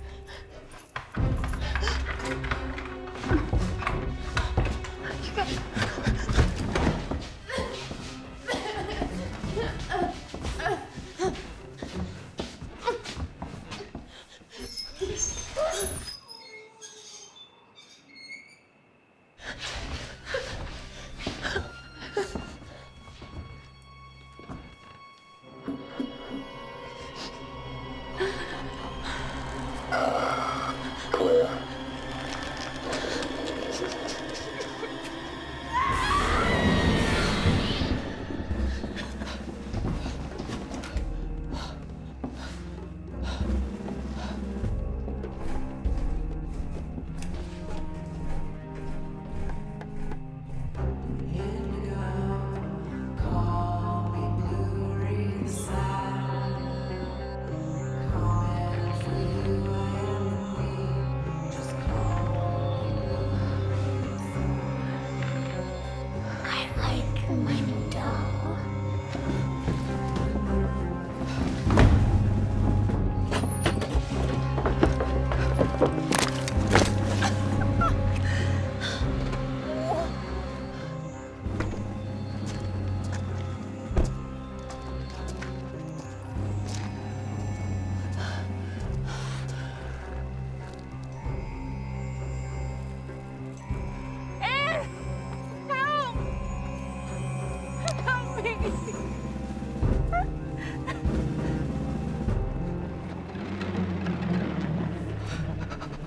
Claire.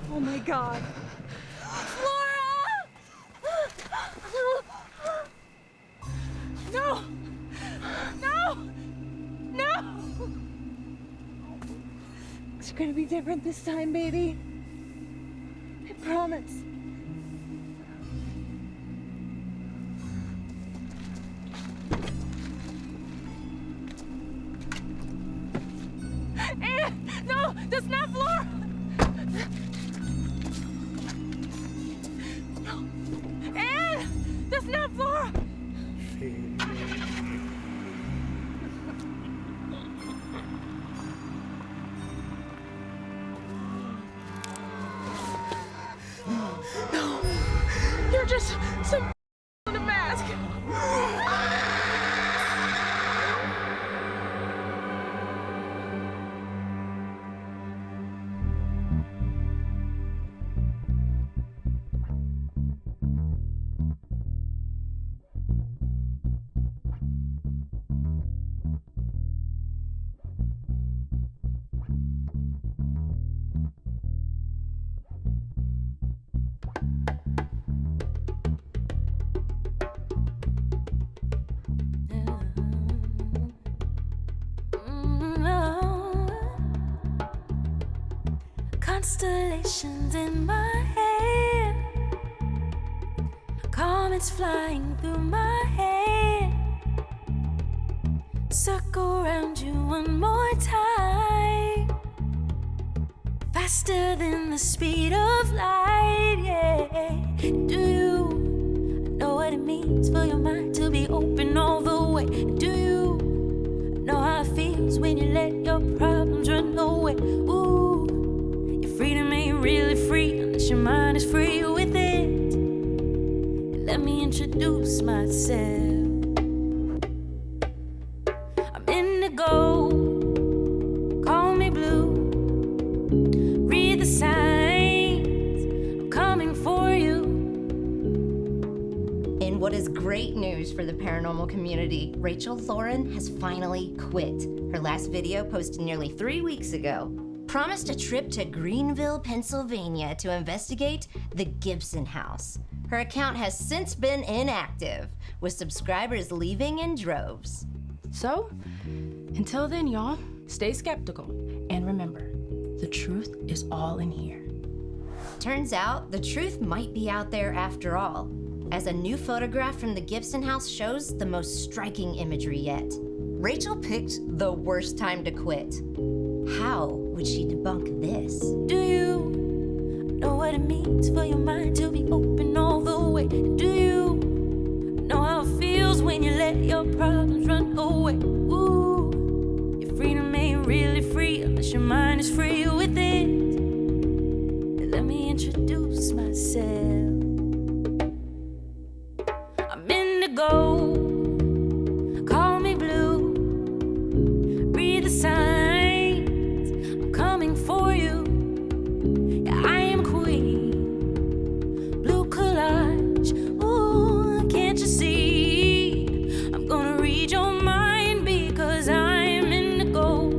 Oh my god. No! No! No! It's gonna be different this time, baby. I promise. No! That's not Flora! No! Anne! That's not Flora! No! You're just some in a mask! Constellations in my head, comets flying through my head. Circle around you one more time, faster than the speed of light, yeah. Do you know what it means for your mind to be open all the way? Do you let your problems run away. Ooh, your freedom ain't really free unless your mind is free with it. Let me introduce myself. I'm indigo, call me blue. Read the signs, I'm coming for you. In what is great news for the paranormal community, Rachel Lauren has finally quit. Her last video, posted nearly 3 weeks ago, promised a trip to Greenville, Pennsylvania to investigate the Gibson House. Her account has since been inactive, with subscribers leaving in droves. So, until then, y'all, stay skeptical. And remember, the truth is all in here. Turns out, the truth might be out there after all, as a new photograph from the Gibson House shows the most striking imagery yet. Rachel picked the worst time to quit. How would she debunk this? Do you know what it means for your mind to be open all the way? Do you know how it feels when you let your problems run away? Ooh, your freedom ain't really free unless your mind is free with it. Let me introduce myself. I'm indigo, call me blue. Read the signs, I'm coming for you. Yeah, I am queen, blue collage. Ooh, can't you see? I'm gonna read your mind because I am indigo.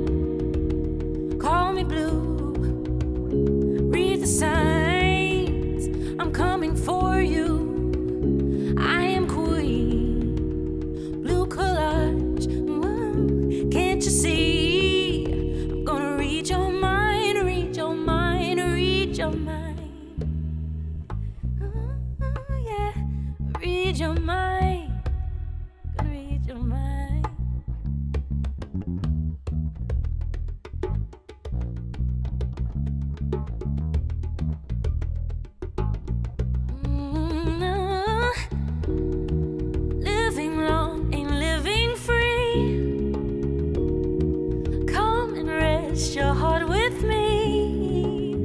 Call me blue, read the signs, I'm coming for you. I am queen, blue collage. Ooh, can't you see? I'm gonna read your mind, read your mind, read your mind. Ooh, yeah, read your mind, gonna read your mind. Living long ain't living free. Come and rest your heart with me.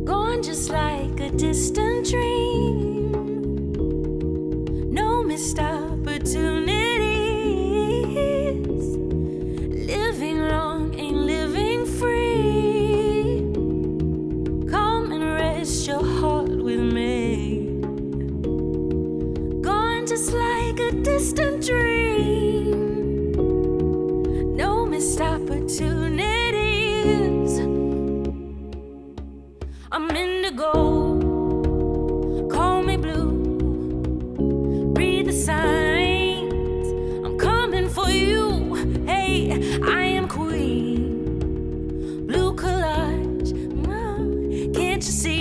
Gone just like a distant dream. No missed opportunities. Living long ain't living free. Come and rest your heart with me. Gone just like a distant dream. No missed opportunities. I'm indigo, call me blue. Read the signs, I'm coming for you. Hey, I am queen, blue collage. Can't you see?